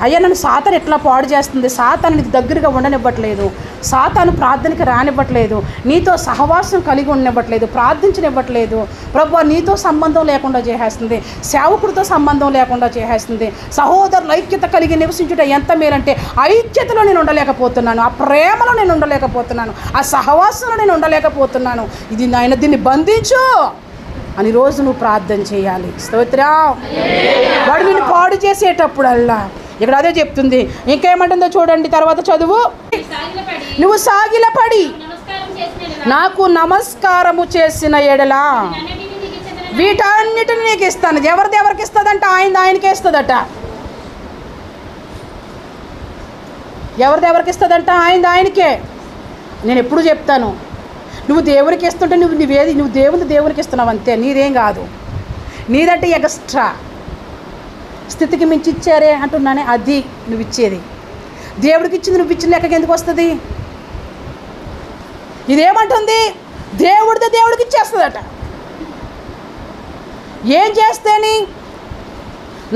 అయ్యా, నన్ను సాతాను ఎట్లా పాడు చేస్తుంది? సాతాను నీకు దగ్గరగా ఉండనివ్వట్లేదు, సాతాను ప్రార్థనకి రానివ్వట్లేదు, నీతో సహవాసం కలిగి ఉండనివ్వట్లేదు, ప్రార్థించనివ్వట్లేదు. ప్రభువా, నీతో సంబంధం లేకుండా చేసేస్తుంది, సేవకుడితో సంబంధం లేకుండా చేసేస్తుంది. సహోదరుల ఐక్యత కలిగి నివసించుట ఎంత మేలంటే, ఐక్యతలో నేను ఉండలేకపోతున్నాను, ఆ ప్రేమలో నేను ఉండలేకపోతున్నాను, ఆ సహవాసంలో నేను ఉండలేకపోతున్నాను. ఇది నాయన, దీన్ని బంధించు అని రోజు నువ్వు ప్రార్థన చేయాలి. స్తోత్రం. వాడు నిన్ను పాడు చేసేటప్పుడల్లా ఇక్కడ అదే చెప్తుంది. ఇంకేమంటుందో చూడండి, తర్వాత చదువు. నువ్వు సాగిలపడి నాకు నమస్కారము చేసిన ఎడలా వీటన్నిటిని నీకు ఇస్తాను. ఎవరికి ఇస్తుందంట? ఆయనకే ఇస్తుందట. ఎవరికి ఇస్తుందంట? ఆయనకే. నేను ఎప్పుడు చెప్తాను, నువ్వు దేవునికి ఇస్తుంటే నువ్వు దేవునికి ఇస్తున్నావు అంతే, నీదేం కాదు. నీదంటే ఎక్స్ట్రా స్థితికి మించి ఇచ్చారే అంటున్నానే, అది నువ్వు ఇచ్చేది. దేవుడికి ఇచ్చింది నువ్వు ఇచ్చిన లెక్కకి ఎందుకు వస్తుంది? ఇదేమంటుంది? దేవుడికి ఇచ్చేస్తుందట. ఏం చేస్తేని?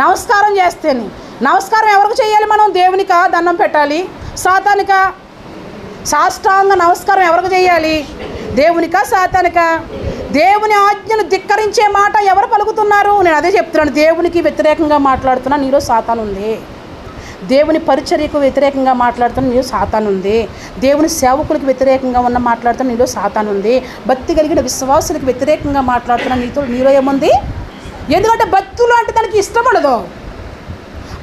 నమస్కారం చేస్తేని. నమస్కారం ఎవరికి చేయాలి మనం? దేవునికా దండం పెట్టాలి? సాతానికా? సాష్టాంగ నమస్కారం ఎవరికి చేయాలి? దేవునికా సాతానికా? దేవుని ఆజ్ఞను ధిక్కరించే మాట ఎవరు పలుకుతున్నారు? నేను అదే చెప్తున్నాను, దేవునికి వ్యతిరేకంగా మాట్లాడుతున్నా నీలో సాతాను ఉంది. దేవుని పరిచర్యకు వ్యతిరేకంగా మాట్లాడుతున్న నీలో సాతాను ఉంది. దేవుని సేవకులకు వ్యతిరేకంగా మాట్లాడుతున్న నీలో సాతాను ఉంది. భక్తి కలిగిన విశ్వాసులకు వ్యతిరేకంగా మాట్లాడుతున్న నీలో ఏముంది? ఎందుకంటే భక్తులు అంటే దానికి ఇష్టం ఉండదు,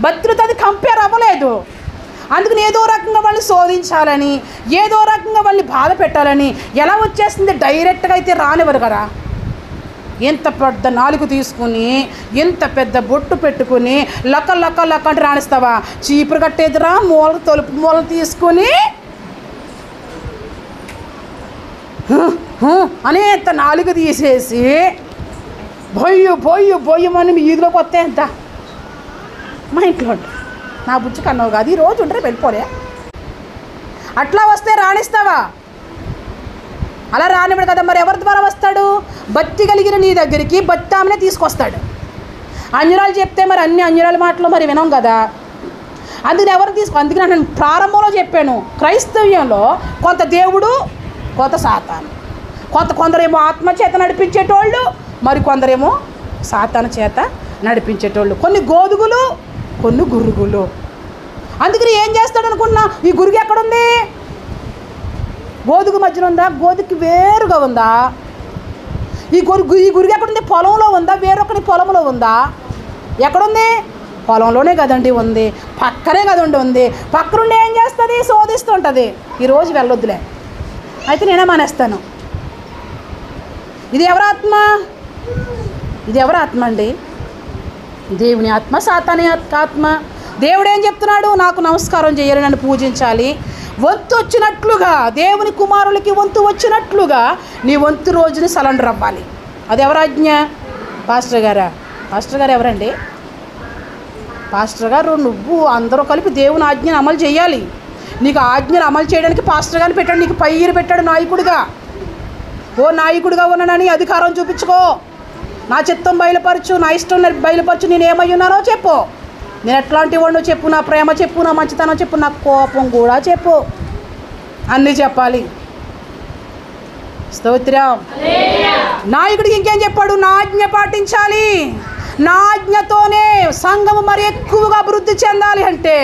భక్తులతో అది కంపేర్ అవ్వలేదు. అందుకని ఏదో రకంగా వాళ్ళని శోధించాలని, ఏదో రకంగా వాళ్ళని బాధ పెట్టాలని ఎలా వచ్చేస్తుంది? డైరెక్ట్గా అయితే రానివ్వరు కదా. ఎంత పెద్ద నాలుగు తీసుకుని, ఎంత పెద్ద బొట్టు పెట్టుకుని లక్క అంటే రాణిస్తావా? చీపురు కట్టేదిరా, తలుపు మూల తీసుకుని అనేంత నాలుగు తీసేసి బొయ్యమని మీ ఈదులోకి వస్తే ఎంత? మా ఇంట్లో నా బుజ్జి కన్నావు కాదు, ఈ రోజు ఉంటారు వెళ్ళిపోలే. అట్లా వస్తే రాణిస్తావా? అలా రానివ్వడు కదా. మరి ఎవరి ద్వారా వస్తాడు? భక్తి కలిగిన నీ దగ్గరికి భక్తి ఆమెనే తీసుకొస్తాడు. అన్యురాలు చెప్తే మరి అన్ని అన్యురాల మాటలు మరి వినం కదా. అందుకని నేను ప్రారంభంలో చెప్పాను, క్రైస్తవ్యంలో కొంత దేవుడు, కొంత సాతాను, కొందరేమో ఆత్మ చేత నడిపించేటోళ్ళు, మరి కొందరేమో సాతాను చేత నడిపించేటోళ్ళు. కొన్ని గోధుగులు, కొన్ని గురుగులు. అందుకని ఏం చేస్తాడు అనుకున్నా? ఈ గురుగు ఎక్కడుంది? గోధుగు మధ్యలో ఉందా? గోధుకి వేరుగా ఉందా? ఈ గురుగు ఎక్కడుంది? పొలంలో ఉందా? వేరొకటి పొలంలో ఉందా? ఎక్కడుంది? పొలంలోనే కదండి ఉంది, పక్కనే కదండి ఉంది. పక్కనుండి ఏం చేస్తుంది? శోధిస్తుంటుంది. ఈరోజు వెళ్ళొద్దులే, అయితే నేనే మానేస్తాను. ఇది ఎవరి ఆత్మ? ఇది ఎవరి ఆత్మ అండి? దేవుని ఆత్మ, సాతాని ఆత్మ. దేవుడు ఏం చెప్తున్నాడు? నాకు నమస్కారం చేయాలి, నన్ను పూజించాలి. వంతు వచ్చినట్లుగా, దేవుని కుమారులకి వంతు వచ్చినట్లుగా నీ వంతు రోజుని సరెండర్ అవ్వాలి. అది ఎవరాజ్ఞ? పాస్టర్ గారా? పాస్టర్ గారు ఎవరండి? పాస్టర్ గారు నువ్వు అందరూ కలిపి దేవుని ఆజ్ఞను అమలు చేయాలి. నీకు ఆజ్ఞను అమలు చేయడానికి పాస్టర్ గారిని పెట్టాడు, నీకు పైరు పెట్టాడు నాయకుడిగా. ఓ నాయకుడిగా ఉన్నానని అధికారం చూపించుకో, నా చిత్తం బయలుపరచు, నా ఇష్టం బయలుపరచు, నేను ఏమై ఉన్నానో చెప్పు, నేను ఎట్లాంటి వాడినో చెప్పు, నా ప్రేమ చెప్పు, నా మంచితనం చెప్పు, నా కోపం కూడా చెప్పు, అన్నీ చెప్పాలి. స్తోత్రం. నాయకుడికి ఇంకేం చెప్పాడు? నా ఆజ్ఞ పాటించాలి. నా ఆజ్ఞతోనే సంఘము మరి ఎక్కువగా అభివృద్ధి చెందాలి అంటే,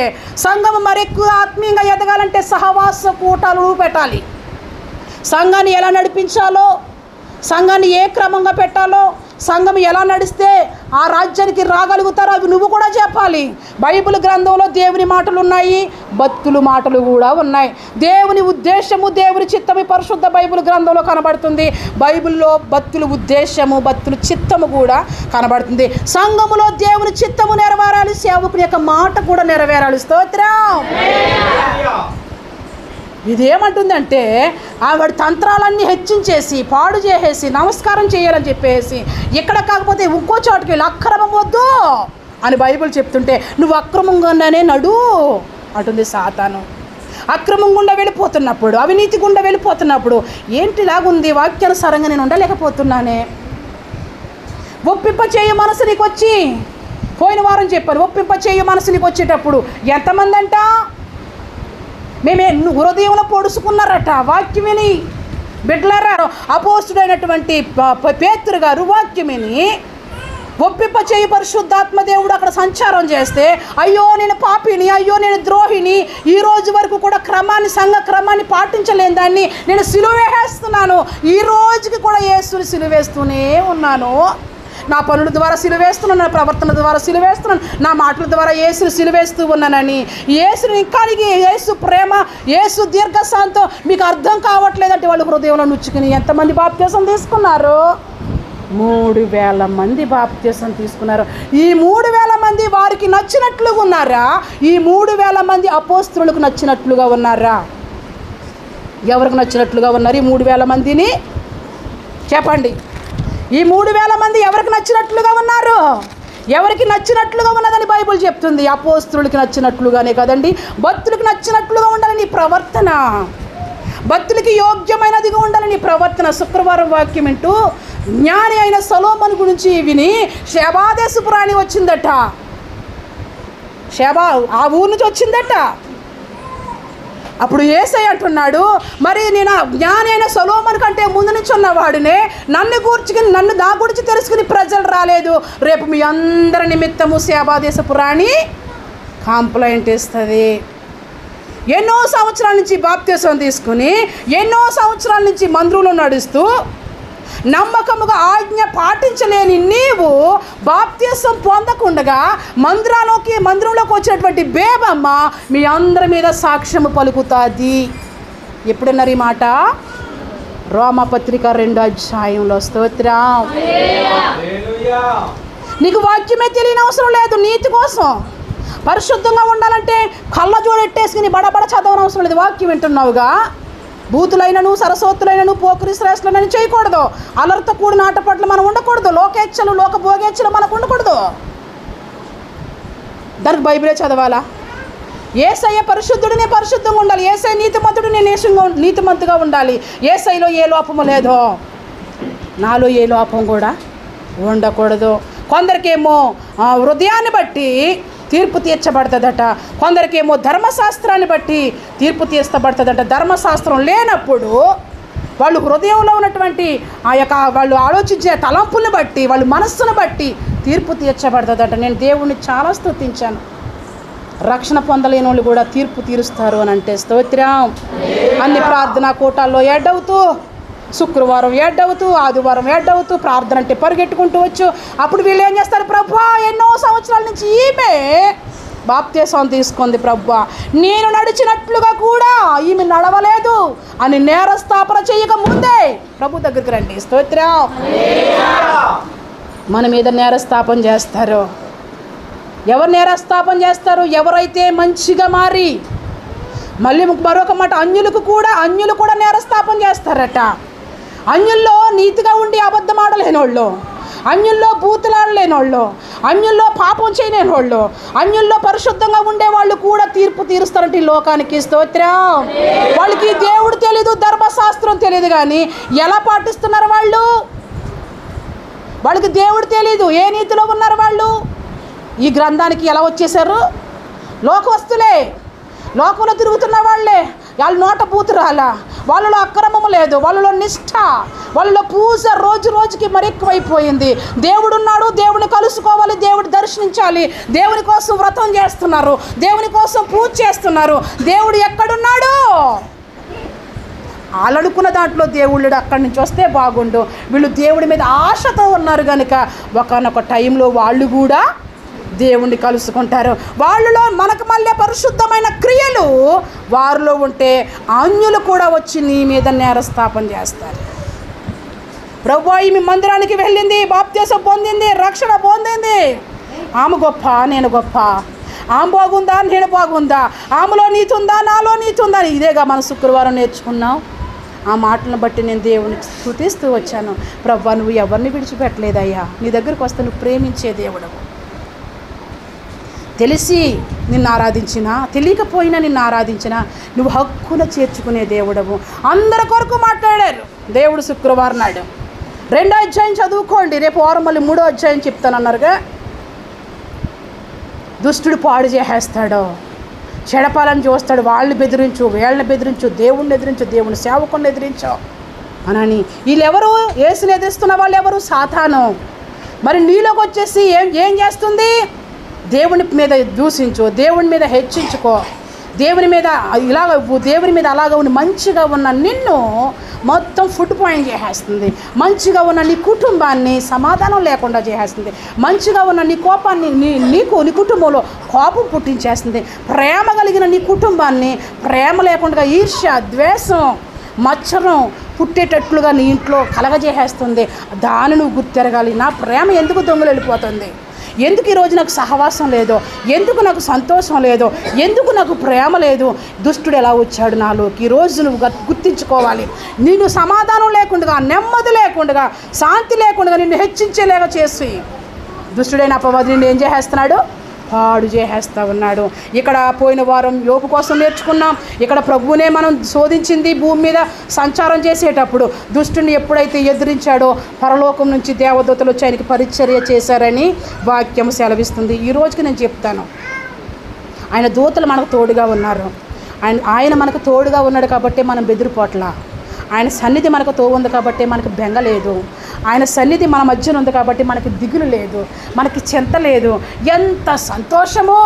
సంఘము మరి ఎక్కువ ఆత్మీయంగా ఎదగాలంటే సహవాస కూటాలు పెట్టాలి. సంఘాన్ని ఎలా నడిపించాలో, సంఘాన్ని ఏ క్రమంగా పెట్టాలో, సంఘం ఎలా నడిస్తే ఆ రాజ్యానికి రాగలుగుతారో అవి నువ్వు కూడా చెప్పాలి. బైబిల్ గ్రంథంలో దేవుని మాటలు ఉన్నాయి, భక్తుల మాటలు కూడా ఉన్నాయి. దేవుని ఉద్దేశము, దేవుని చిత్తము పరిశుద్ధ బైబిల్ గ్రంథంలో కనబడుతుంది. బైబిల్లో భక్తుల ఉద్దేశము, భక్తుల చిత్తము కూడా కనబడుతుంది. సంఘములో దేవుని చిత్తము నెరవేరాలి, సేవకుని యొక్క మాట కూడా నెరవేరాలి. స్తోత్రం. ఇదేమంటుందంటే ఆవిడ తంత్రాలన్నీ హెచ్చించేసి పాడు చేసేసి నమస్కారం చేయాలని చెప్పేసి, ఇక్కడ కాకపోతే ఇంకో చోటుకి వెళ్ళి అక్రమం వద్దు అని బైబిల్ చెప్తుంటే నువ్వు అక్రమంగానే నడు అంటుంది సాతాను. అక్రమం గుండా వెళ్ళిపోతున్నప్పుడు, అవినీతి గుండా వెళ్ళిపోతున్నప్పుడు ఏంటిలాగుంది, వాక్యానుసారంగా నేను ఉండలేకపోతున్నానే. ఒప్పింప చేయ మనసు నీకు వచ్చి, పోయిన వారం చెప్పాను, ఒప్పింప చేయ మనసు నీకు వచ్చేటప్పుడు ఎంతమంది అంట మేమే హృదయంలో పొడుచుకున్నారట వాక్యం విని. బిడ్డలారా, అపోస్తుడైనటువంటి పేతురు గారు వాక్యం విని ఒప్పింప చేయి పరిశుద్ధాత్మ దేవుడు అక్కడ సంచారం చేస్తే, అయ్యో నేను పాపిని, అయ్యో నేను ద్రోహిని, ఈ రోజు వరకు కూడా సంఘ క్రమాన్ని పాటించలేని దాన్ని నేను సిలువేస్తున్నాను, ఈ రోజుకి కూడా యేసుని సిలువేస్తూనే ఉన్నాను. నా పనుల ద్వారా సిలువేస్తున్నాను, నా ప్రవర్తన ద్వారా సిలువేస్తున్నాను, నా మాటల ద్వారా యేసుని సిలువేస్తూ ఉన్నానని. యేసుని ఇంకా యేసు ప్రేమ, యేసు దీర్ఘశాంతం మీకు అర్థం కావట్లేదంటే వాళ్ళు హృదయంలో నుచ్చుకుని ఎంతమంది బాప్తీసం తీసుకున్నారు? 3,000 మంది బాప్తీసం తీసుకున్నారు. ఈ 3,000 మంది మంది వారికి నచ్చినట్లుగా ఉన్నారా? ఈ 3000 మంది అపోస్తలులకు నచ్చినట్లుగా ఉన్నారా? ఎవరికి నచ్చినట్లుగా ఉన్నారు ఈ 3000 మందిని చెప్పండి. ఈ 3000 మంది ఎవరికి నచ్చినట్లుగా ఉన్నారు? ఎవరికి నచ్చినట్లుగా ఉన్నదని బైబిల్ చెప్తుంది. అపోస్తలులకి నచ్చినట్లుగానే కదండి, భక్తులకు నచ్చినట్లుగా ఉండాలని ప్రవర్తన, భక్తులకి యోగ్యమైనదిగా ఉండాలని ప్రవర్తన. శుక్రవారం వాక్యం వింటూ జ్ఞాని అయిన సొలొమోను గురించి విని షేబాదేశపు రాణి వచ్చిందట. షేబా ఆ ఊరు నుంచి వచ్చిందట. అప్పుడు యేసయ్య అంటున్నాడు, మరి నేను జ్ఞాని అయిన సొలొమోను కంటే ముందు నుంచి ఉన్నవాడినే, నన్ను నా గురించి తెలుసుకుని ప్రజలు రాలేదు. రేపు మీ అందరి నిమిత్తము షేబాదేశపు రాణి కంప్లైంట్ ఇస్తుంది. ఎన్నో సంవత్సరాల నుంచి బాప్తిసం తీసుకుని, ఎన్నో సంవత్సరాల నుంచి మందిరంలో నడుస్తూ నమ్మకముగా ఆజ్ఞ పాటించలేని నీవు బాప్తిసం పొందకుండగా మందిరంలోకి వచ్చినటువంటి బేబమ్మ మీ అందరి మీద సాక్ష్యము పలుకుతుంది. ఎప్పుడన్నారు ఈ మాట? రోమపత్రిక 2వ అధ్యాయంలో. స్తోత్రం. నీకు వాక్యమే తెలియని అవసరం లేదు. నీతి కోసం పరిశుద్ధంగా ఉండాలంటే కళ్ళ జోడెట్టేసుకుని బడబడ చదవని అవసరం లేదు. వాక్యం వింటున్నావుగా. బూతులైనను సరస్వతులైనను పోకిరి శ్రేష్ఠులైనను చేయకూడదు. అలర్తో కూడిన ఆటపాట్లు మనం ఉండకూడదు. లోకేచ్ఛలు భోగేచ్ఛలు మనకు ఉండకూడదు. దానికి బైబిలే చదవాలా? యేసయ్య పరిశుద్ధుడినే పరిశుద్ధంగా ఉండాలి. యేసయ్య నీతిమంతుడు, నేను నీతిమంతుగా ఉండాలి. యేసయ్యలో ఏ లోపము లేదో నాలో ఏ లోపం కూడా ఉండకూడదు. కొందరికేమో హృదయాన్ని బట్టి తీర్పు తీర్చబడుతుందట, కొందరికేమో ధర్మశాస్త్రాన్ని బట్టి తీర్పు తీర్చబడుతుందట. ధర్మశాస్త్రం లేనప్పుడు వాళ్ళు హృదయంలో ఉన్నటువంటి వాళ్ళు ఆలోచించే తలంపుని బట్టి, వాళ్ళ మనస్సును బట్టి తీర్పు తీర్చబడుతుందట. నేను దేవుణ్ణి చాలా స్తుతించాను. రక్షణ పొందలేని వాళ్ళు కూడా తీర్పు తీరుస్తారు అని అంటే స్తోత్రం. అన్ని ప్రార్థనా కూటాల్లో ఏడవుతూ, శుక్రవారం ఏడవుతూ, ఆదివారం ఏడవుతూ, ప్రార్థన అంటే పరిగెట్టుకుంటూ వచ్చు. అప్పుడు వీళ్ళు ఏం చేస్తారు? ప్రభువా, ఎన్నో సంవత్సరాల నుంచి ఈమె బాప్తిసం తీసుకుంది, ప్రభువా నేను నడిచినట్లుగా కూడా ఈమె నడవలేదు అని నేరస్థాపన చేయక ముందే ప్రభు దగ్గరికి రండి. స్తోత్రం. మన మీద నేరస్థాపన చేస్తారు. ఎవరు నేరస్థాపన చేస్తారు? ఎవరైతే మంచిగా మారి, మళ్ళీ మరొక మాట, అన్యులు కూడా నేరస్థాపన చేస్తారట. అన్యుల్లో నీతిగా ఉండి అబద్ధం ఆడలేనోళ్ళు, అన్యుల్లో బూతులాడలేనోళ్ళు, అన్యుల్లో పాపం చేయలేని వాళ్ళు, అన్యుల్లో పరిశుద్ధంగా ఉండేవాళ్ళు కూడా తీర్పు తీరుస్తారంటే ఈ లోకానికి. స్తోత్రం. వాళ్ళకి దేవుడు తెలీదు, ధర్మశాస్త్రం తెలియదు, కానీ ఎలా పాటిస్తున్నారు వాళ్ళు? వాళ్ళకి దేవుడు తెలీదు, ఏ నీతిలో ఉన్నారు వాళ్ళు? ఈ గ్రంథానికి ఎలా వచ్చేసారు? లోకవస్తులే, లోకంలో తిరుగుతున్న వాళ్ళే. వాళ్ళ నోట బూతు రాలా, వాళ్ళలో అక్రమం లేదు, వాళ్ళలో నిష్ఠ, వాళ్ళలో పూజ రోజు రోజుకి మరి ఎక్కువైపోయింది. దేవుడున్నాడు, దేవుని కలుసుకోవాలి, దేవుడు దర్శించాలి, దేవుని కోసం వ్రతం చేస్తున్నారు, దేవుని కోసం పూజ చేస్తున్నారు. దేవుడు ఎక్కడున్నాడు? వాళ్ళనుకున్న దాంట్లో దేవుళ్ళు అక్కడి నుంచి వస్తే బాగుండు. వీళ్ళు దేవుడి మీద ఆశతో ఉన్నారు కనుక ఒకనొక టైంలో వాళ్ళు కూడా దేవుణ్ణి కలుసుకుంటారు. వాళ్ళలో మనకు మళ్ళీ పరిశుద్ధమైన క్రియలు వారిలో ఉంటే అన్యులు కూడా వచ్చి నీ మీద నేరస్థాపన చేస్తారు. ప్రభువా, ఈమె మందిరానికి వెళ్ళింది, బాప్తిసం పొందింది, రక్షణ పొందింది, ఆమె గొప్ప, నేను గొప్ప, ఆమె బాగుందా, నేను బాగుందా, ఆమెలో నీతి ఉందా, నాలో నీతి ఉందా, ఇదేగా మనం శుక్రవారం నేర్చుకున్నాం. ఆ మాటలను బట్టి నేను దేవుని స్తుతిస్తూ వచ్చాను. ప్రభువా, నువ్వు ఎవరిని విడిచిపెట్టలేదయ్యా, నీ దగ్గరికి వస్తే నువ్వు ప్రేమించే దేవుడు. తెలిసి నిన్ను ఆరాధించినా, తెలియకపోయినా నిన్ను ఆరాధించినా నువ్వు హక్కున చేర్చుకునే దేవుడవు. అందరి కొరకు మాట్లాడారు దేవుడు శుక్రవారం నాడు. 2వ అధ్యాయం చదువుకోండి, రేపు వారం మళ్ళీ 3వ అధ్యాయం చెప్తానన్నారుగా. దుష్టుడు పాడు చేసేస్తాడు, చెడపాలని చూస్తాడు, వాళ్ళని బెదిరించు, వీళ్ళని బెదిరించు, దేవుణ్ణి ఎదిరించు, దేవుని సేవకుని ఎదిరించు అనని. వీళ్ళెవరు? యేసుని ఎదిరిస్తున్న వాళ్ళు ఎవరు? సాతాను. మరి నీలోకి వచ్చేసి ఏం చేస్తుంది? దేవుని మీద దూషించు, దేవుని మీద హెచ్చించుకో, దేవుని మీద అలాగ ఉండి మంచిగా ఉన్న నిన్ను మొత్తం ఫుడ్ పాయింట్ చేసేస్తుంది. మంచిగా ఉన్న నీ కుటుంబాన్ని సమాధానం లేకుండా చేసేస్తుంది. మంచిగా ఉన్న నీ కోపాన్ని నీ కుటుంబంలో కోపం పుట్టించేస్తుంది. ప్రేమ కలిగిన నీ కుటుంబాన్ని ప్రేమ లేకుండా ఈర్ష్య, ద్వేషం, మత్సరం పుట్టేటట్లుగా నీ ఇంట్లో కలగజేసేస్తుంది. దాన్ని నువ్వు గుర్తెరగాలి. నా ప్రేమ ఎందుకు దొంగలు వెళ్ళిపోతుంది? ఎందుకు ఈరోజు నాకు సహవాసం లేదు, ఎందుకు నాకు సంతోషం లేదు, ఎందుకు నాకు ప్రేమ లేదు, దుష్టుడు ఎలా వచ్చాడు నాలోకి. ఈరోజు నువ్వు గుర్తించుకోవాలి. నేను సమాధానం లేకుండా, నెమ్మది లేకుండా, శాంతి లేకుండా నిన్ను హెచ్చించేలాగా చేసి దుష్టుడైన అపవాది నిన్ను ఏం చేసేస్తున్నాడు? పాడు చేసేస్తూ ఉన్నాడు. ఇక్కడ పోయిన వారం యోబు కోసం నేర్చుకున్నాం. ఇక్కడ ప్రభువునే మనం శోధించింది. భూమి మీద సంచారం చేసేటప్పుడు దుష్టుని ఎప్పుడైతే ఎదిరించాడో పరలోకం నుంచి దేవదూతలు వచ్చి ఆయనకి పరిచర్య చేశారని వాక్యం సెలవిస్తుంది. ఈ రోజుకి నేను చెప్తాను, ఆయన దూతలు మనకు తోడుగా ఉన్నారు. ఆయన మనకు తోడుగా ఉన్నాడు కాబట్టి మనం బెదిరిపోట్లా. ఆయన సన్నిధి మనకు ఉంది కాబట్టి మనకు బెంగ లేదు. ఆయన సన్నిధి మన మధ్యన ఉంది కాబట్టి మనకి దిగులు లేదు, మనకి చింత లేదు. ఎంత సంతోషమో,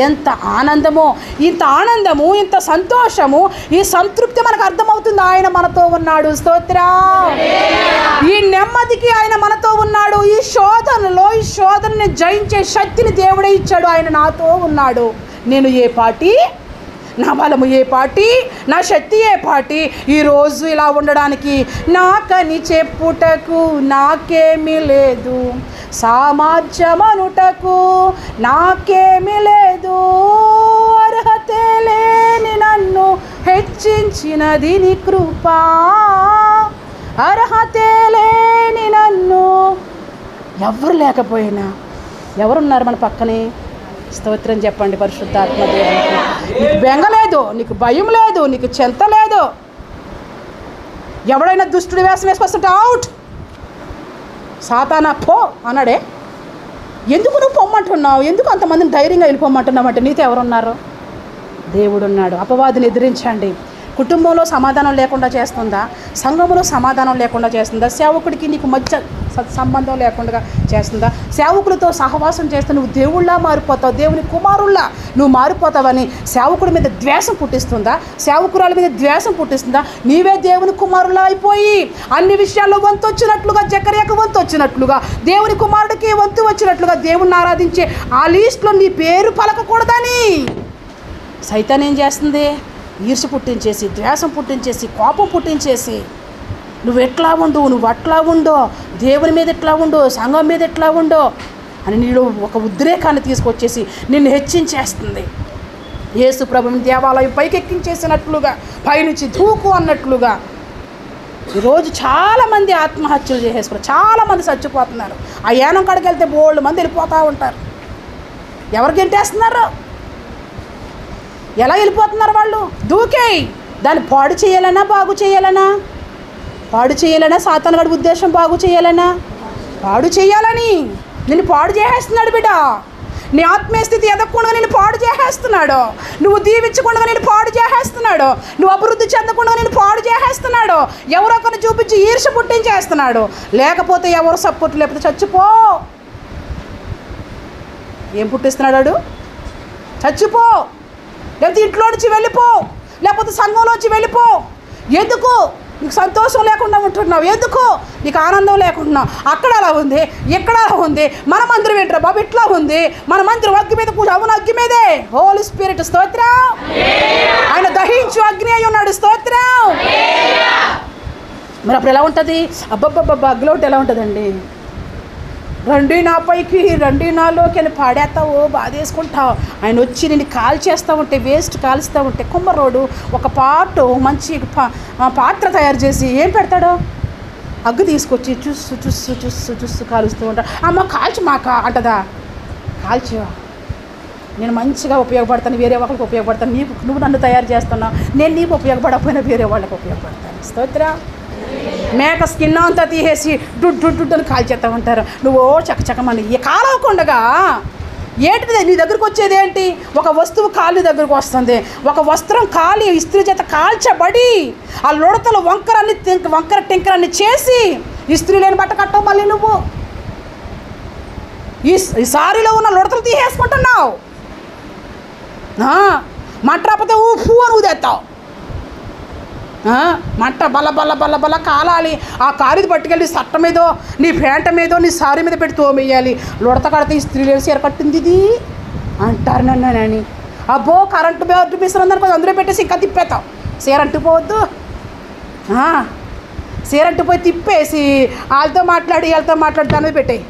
ఎంత ఆనందమో! ఇంత ఆనందము, ఇంత సంతోషము, ఈ సంతృప్తి మనకు అర్థమవుతుంది. ఆయన మనతో ఉన్నాడు. స్తోత్రం. ఈ నెమ్మదికి ఆయన మనతో ఉన్నాడు. ఈ శోధనని జయించే శక్తిని దేవుడే ఇచ్చాడు. ఆయన నాతో ఉన్నాడు. నేను ఏ పాటి, నా బలము ఏ పాటి, నా శక్తి ఏ పాటి, ఈరోజు ఇలా ఉండడానికి నాకని చెప్పుటకు నాకేమీ లేదు, సామర్థ్యమనుటకు నాకేమీ లేదు, అర్హతే లేని నన్ను హెచ్చించినది నీ కృపా, అర్హతే లేని నన్ను. ఎవరు లేకపోయినా ఎవరున్నారు మన పక్కనే? స్తోత్రం చెప్పండి పరిశుద్ధాత్మ దేవునికి. నీకు బెంగ లేదు, నీకు భయం లేదు, నీకు చింత లేదు. ఎవడైనా దుష్టుడు వేషం వేసుకొస్తుంటే అవుట్, సాతానా పో అన్నాడే. ఎందుకు నువ్వు పొమ్మంటున్నావు? ఎందుకు అంతమందిని ధైర్యంగా వెళ్ళిపోమ్మంటున్నావు అంటే నీతో ఎవరున్నారు? దేవుడు ఉన్నాడు. అపవాదిని ఎదిరించండి. కుటుంబంలో సమాధానం లేకుండా చేస్తుందా? సంఘంలో సమాధానం లేకుండా చేస్తుందా? సేవకుడికి నీకు మధ్య సత్సంబంధం లేకుండా చేస్తుందా? సేవకులతో సహవాసం చేస్తే నువ్వు దేవుళ్ళా మారిపోతావు, దేవుని కుమారుల్లా నువ్వు మారిపోతావని సేవకుడి మీద ద్వేషం పుట్టిస్తుందా? సేవకురాల మీద ద్వేషం పుట్టిస్తుందా? నీవే దేవుని కుమారులా అయిపోయి అన్ని విషయాల్లో వంతు వచ్చినట్లుగా, జకర్యాకు వంతు వచ్చినట్లుగా, దేవుని కుమారుడికి వంతు వచ్చినట్లుగా దేవుణ్ణి ఆరాధించే ఆ లిస్టులో నీ పేరు పలకకూడదని సైతాన్ ఏం చేస్తుంది? ఈర్ష్య పుట్టించేసి, ద్వేషం పుట్టించేసి, కోపం పుట్టించేసి, నువ్వు ఎట్లా ఉండు, నువ్వు అట్లా ఉండో, దేవుని మీద ఎట్లా ఉండో, సంఘం మీద ఎట్లా ఉండో అని నీలో ఒక ఉద్రేకాన్ని తీసుకొచ్చేసి నిన్ను హెచ్చించేస్తుంది. యేసు ప్రభుని దేవాలయం పైకెక్కించేసినట్లుగా, పైనుంచి దూకు అన్నట్లుగా. ఈరోజు చాలామంది ఆత్మహత్యలు చేసేసుకున్నారు, చాలామంది చచ్చిపోతున్నారు. ఆ యానం కాడికి వెళ్తే బోల్డ్ మంది వెళ్ళిపోతూ ఉంటారు. ఎవరు గెంటేస్తున్నారు? ఎలా వెళ్ళిపోతున్నారు వాళ్ళు? దూకేయి. దాన్ని పాడు చేయాలన్నా, బాగు చేయాలన్నా? పాడు చేయాలన్నా? సాతానుగాడి ఉద్దేశం బాగు చేయాలన్నా? పాడు చేయాలని నిన్ను పాడు చేసేస్తున్నాడు బిడ్డ. నీ ఆత్మీయ స్థితి ఎదగకుండా నేను పాడు చేసేస్తున్నాడు. నువ్వు దీవించకుండా నేను పాడు చేసేస్తున్నాడు. నువ్వు అభివృద్ధి చెందకుండా నేను పాడు చేసేస్తున్నాడు. ఎవరొకరిని చూపించి ఈర్ష్య పుట్టించేస్తున్నాడు. లేకపోతే ఎవరు సపోర్ట్ లేకపోతే చచ్చిపో. ఏం పుట్టిస్తున్నాడు? చచ్చిపో, లేకపోతే ఇంట్లో నుంచి వెళ్ళిపో, లేకపోతే సంఘంలోంచి వెళ్ళిపో. ఎందుకు నీకు సంతోషం లేకుండా ఉంటున్నావు? ఎందుకు నీకు ఆనందం లేకుంటున్నావు? అక్కడ అలా ఉంది, ఇక్కడ అలా ఉంది. మన మందిరం ఏంట్రా బాబు ఇట్లా ఉంది? మన మందిరం అగ్గి మీద కూర్చో. అవును, అగ్గి మీదే. హోలీ స్పిరిట్ స్తోత్రం. ఆయన దహించు అగ్ని అయి ఉన్నాడు. స్తోత్రం. మరి అప్పుడు ఎలా ఉంటుంది? అబ్బబ్బబ్బబ్బా, అగ్గిలో ఉంటే ఎలా ఉంటుందండి? రండి నా పైకి, రండి నాలోకి అని పాడేస్తావు, బాధేసుకుంటావు. ఆయన వచ్చి నేను కాల్ చేస్తూ ఉంటే, వేస్ట్ కాలుస్తూ ఉంటే, కుమ్మరోడు ఒక పాటు మంచి పాత్ర తయారు చేసి ఏం పెడతాడో? అగ్గు తీసుకొచ్చి చూసు చూసు చూసు చూసు కాలుస్తూ ఉంటాడు. అమ్మ కాల్చి మాక అంటదా? కాల్చు, నేను మంచిగా ఉపయోగపడతాను, వేరే వాళ్ళకి ఉపయోగపడతాను. నువ్వు నన్ను తయారు చేస్తున్నావు, నేను నీకు ఉపయోగపడకపోయినా వేరే వాళ్ళకి ఉపయోగపడతాను. స్తోత్రం. మేక స్కిన్ అంతా తీసేసి డుడ్డు అని కాల్చేస్తూ ఉంటారు. నువ్వు చకచకమని కాలవకుండగా ఏంటిది నీ దగ్గరకు వచ్చేది ఏంటి? ఒక వస్తువు కాలి దగ్గరకు వస్తుంది. ఒక వస్త్రం కాలి ఇస్త్రీ చేత కాల్చబడి ఆ లొడతలు వంకర టింకరాన్ని చేసి ఇస్త్రీ లేని బట్ట కట్టవు. మళ్ళీ నువ్వు ఈ సారీలో ఉన్న లొడతలు తీసేసుకుంటున్నావు. మంట రాకపోతే ఊఫు అని ఊదేస్తావు. మంట బల్ల బల్ల బల్ల బల్ల కాలాలి. ఆ కాలిది పట్టుకెళ్ళి సట్ట మీదో, నీ ప్యాంట మీదో, నీ సారీ మీద పెట్టి తోమేయాలి. లొడత కడితే ఈ స్త్రీలు చీర కట్టింది ఇది అంటారు నన్ను. అబ్బో కరెంటు మిశ్రందనుకో అందులో పెట్టేసి ఇంకా తిప్పేస్తావు. చీర అంటుపోవద్దు. చీర అంటుపోయి తిప్పేసి వాళ్ళతో మాట్లాడి దాని మీద పెట్టేయి.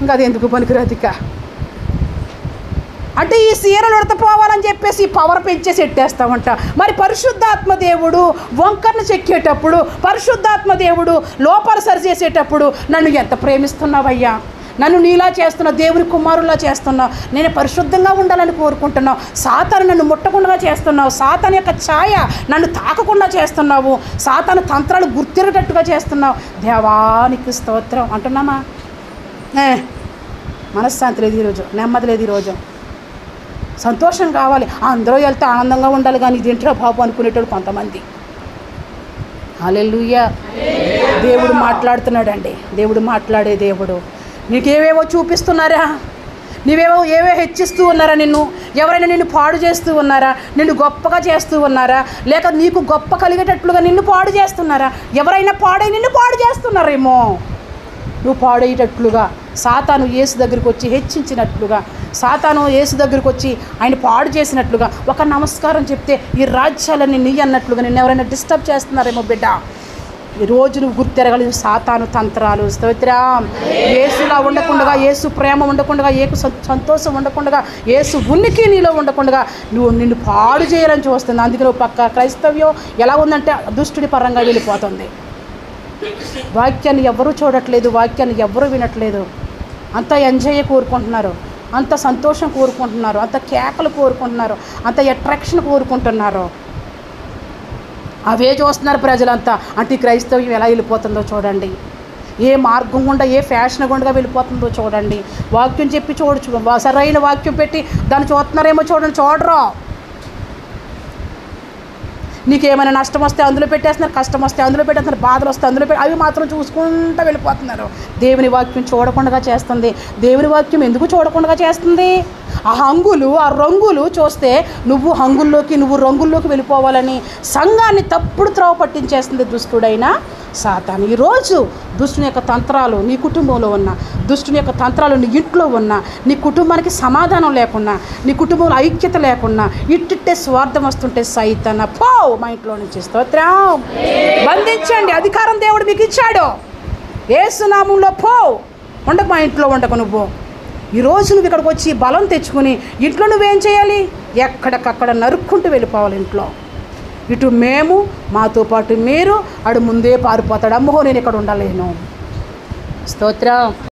ఇంకా అది ఎందుకు పనికిరాదిక అంటే ఈ సీరలు ఉడతపోవాలని చెప్పేసి ఈ పవర్ పెంచేసి ఎట్టేస్తామంట. మరి పరిశుద్ధాత్మ దేవుడు వంకర్ను చెక్కేటప్పుడు, పరిశుద్ధాత్మ దేవుడు లోపాలు సరిచేసేటప్పుడు నన్ను ఎంత ప్రేమిస్తున్నావయ్యా, నన్ను నీలా చేస్తున్నావు, దేవుని కుమారులా చేస్తున్నావు, నేను పరిశుద్ధంగా ఉండాలని కోరుకుంటున్నావు, సాతాను నన్ను ముట్టకుండా చేస్తున్నావు, సాతాను యొక్క ఛాయ నన్ను తాకకుండా చేస్తున్నావు, సాతాను తంత్రాలు గుర్తిరగట్టుగా చేస్తున్నావు, దేవానికి స్తోత్రం అంటున్నామా? మనశ్శాంతి లేదు ఈరోజు, నెమ్మది లేదు ఈరోజు, సంతోషం కావాలి, అందరూ వెళ్తే ఆనందంగా ఉండాలి, కానీ ఇదేంట్రా బాబు అనుకునేటోడు కొంతమంది. హల్లెలూయా. దేవుడు మాట్లాడుతున్నాడండి, దేవుడు మాట్లాడే దేవుడు. నీకేవేవో చూపిస్తున్నారా, ఏవో హెచ్చిస్తూ ఉన్నారా, ఎవరైనా నిన్ను పాడు చేస్తూ ఉన్నారా, నిన్ను గొప్పగా చేస్తూ ఉన్నారా, లేక నీకు గొప్ప కలిగేటట్లుగా నిన్ను పాడు చేస్తున్నారా, ఎవరైనా పాడై నిన్ను పాడు చేస్తున్నారేమో, నువ్వు పాడేటట్లుగా సాతాను యేసు దగ్గరికి వచ్చి హెచ్చించినట్లుగా, సాతాను యేసు దగ్గరికి వచ్చి ఆయన పాడు చేసినట్లుగా, ఒక నమస్కారం చెప్తే ఈ రాజ్యాలన్నీ నీ అన్నట్లుగా నిన్ను ఎవరైనా డిస్టర్బ్ చేస్తున్నారేమో బిడ్డ, ఈరోజు నువ్వు గుర్తెరగలి సాతాను తంత్రాలు. స్తోత్రం. యేసులా ఉండకుండా, యేసు ప్రేమ ఉండకుండా, ఏసు సంతోషం ఉండకుండా, యేసు ఉనికి నీలో ఉండకుండా నిన్ను పాడు చేయాలని చూస్తుంది. అందుకే నువ్వు పక్క క్రైస్తవ్యం ఎలా ఉందంటే దుష్టుడి పరంగా వెళ్ళిపోతుంది. వాక్యాన్ని ఎవరూ చూడట్లేదు, వాక్యాన్ని ఎవరూ వినట్లేదు, అంత ఎంజాయ్ కోరుకుంటున్నారు, అంత సంతోషం కోరుకుంటున్నారు, అంత కేకలు కోరుకుంటున్నారు, అంత అట్రాక్షన్ కోరుకుంటున్నారు, అవే చూస్తున్నారు ప్రజలంతా. అంటే క్రైస్తవ్యం ఎలా వెళ్ళిపోతుందో చూడండి, ఏ మార్గం గుండా, ఏ ఫ్యాషన్ గుండా వెళ్ళిపోతుందో చూడండి. వాక్యం చెప్పి చూడచ్చు, సరైన వాక్యం పెట్టి దాన్ని చూస్తున్నారేమో చూడండి, చూడరు. నీకేమైనా నష్టం వస్తే అందులో పెట్టేస్తున్నారు, కష్టం వస్తే అందులో పెట్టేస్తున్నారు, బాధలు వస్తే అందులో అవి మాత్రం చూసుకుంటూ వెళ్ళిపోతున్నారు. దేవుని వాక్యం చూడకుండా చేస్తుంది. దేవుని వాక్యం ఎందుకు చూడకుండా చేస్తుంది? ఆ హంగులు, ఆ రంగులు చూస్తే నువ్వు రంగుల్లోకి వెళ్ళిపోవాలని సంఘాన్ని తప్పుడు త్రోవ పట్టించేస్తుంది దుష్టుడైన సాతాను. ఈరోజు దుష్టుని యొక్క తంత్రాలు నీ కుటుంబంలో ఉన్న, దుష్టుని యొక్క తంత్రాలు నీ ఇంట్లో ఉన్న, నీ కుటుంబానికి సమాధానం లేకున్నా, నీ కుటుంబంలో ఐక్యత లేకున్నా, ఇట్టిట్టే స్వార్థం వస్తుంటే సైతాన పో మా ఇంట్లో నుంచి. స్తోత్రం. బంధించండి, అధికారం దేవుడు మీకు ఇచ్చాడు. యేసు నామములో పో, ఉండకు, మా ఇంట్లో ఉండకు. నువ్వు ఈరోజు నువ్వు ఇక్కడికి వచ్చి బలం తెచ్చుకుని ఇంట్లో నువ్వేం చేయాలి? ఎక్కడికక్కడ నరుక్కుంటూ వెళ్ళిపోవాలి ఇంట్లో. ఇటు మేము, మాతో పాటు మీరు, అడు ముందే పారిపోతాడు. అమ్మో నేను ఇక్కడ ఉండలేను. స్తోత్రం.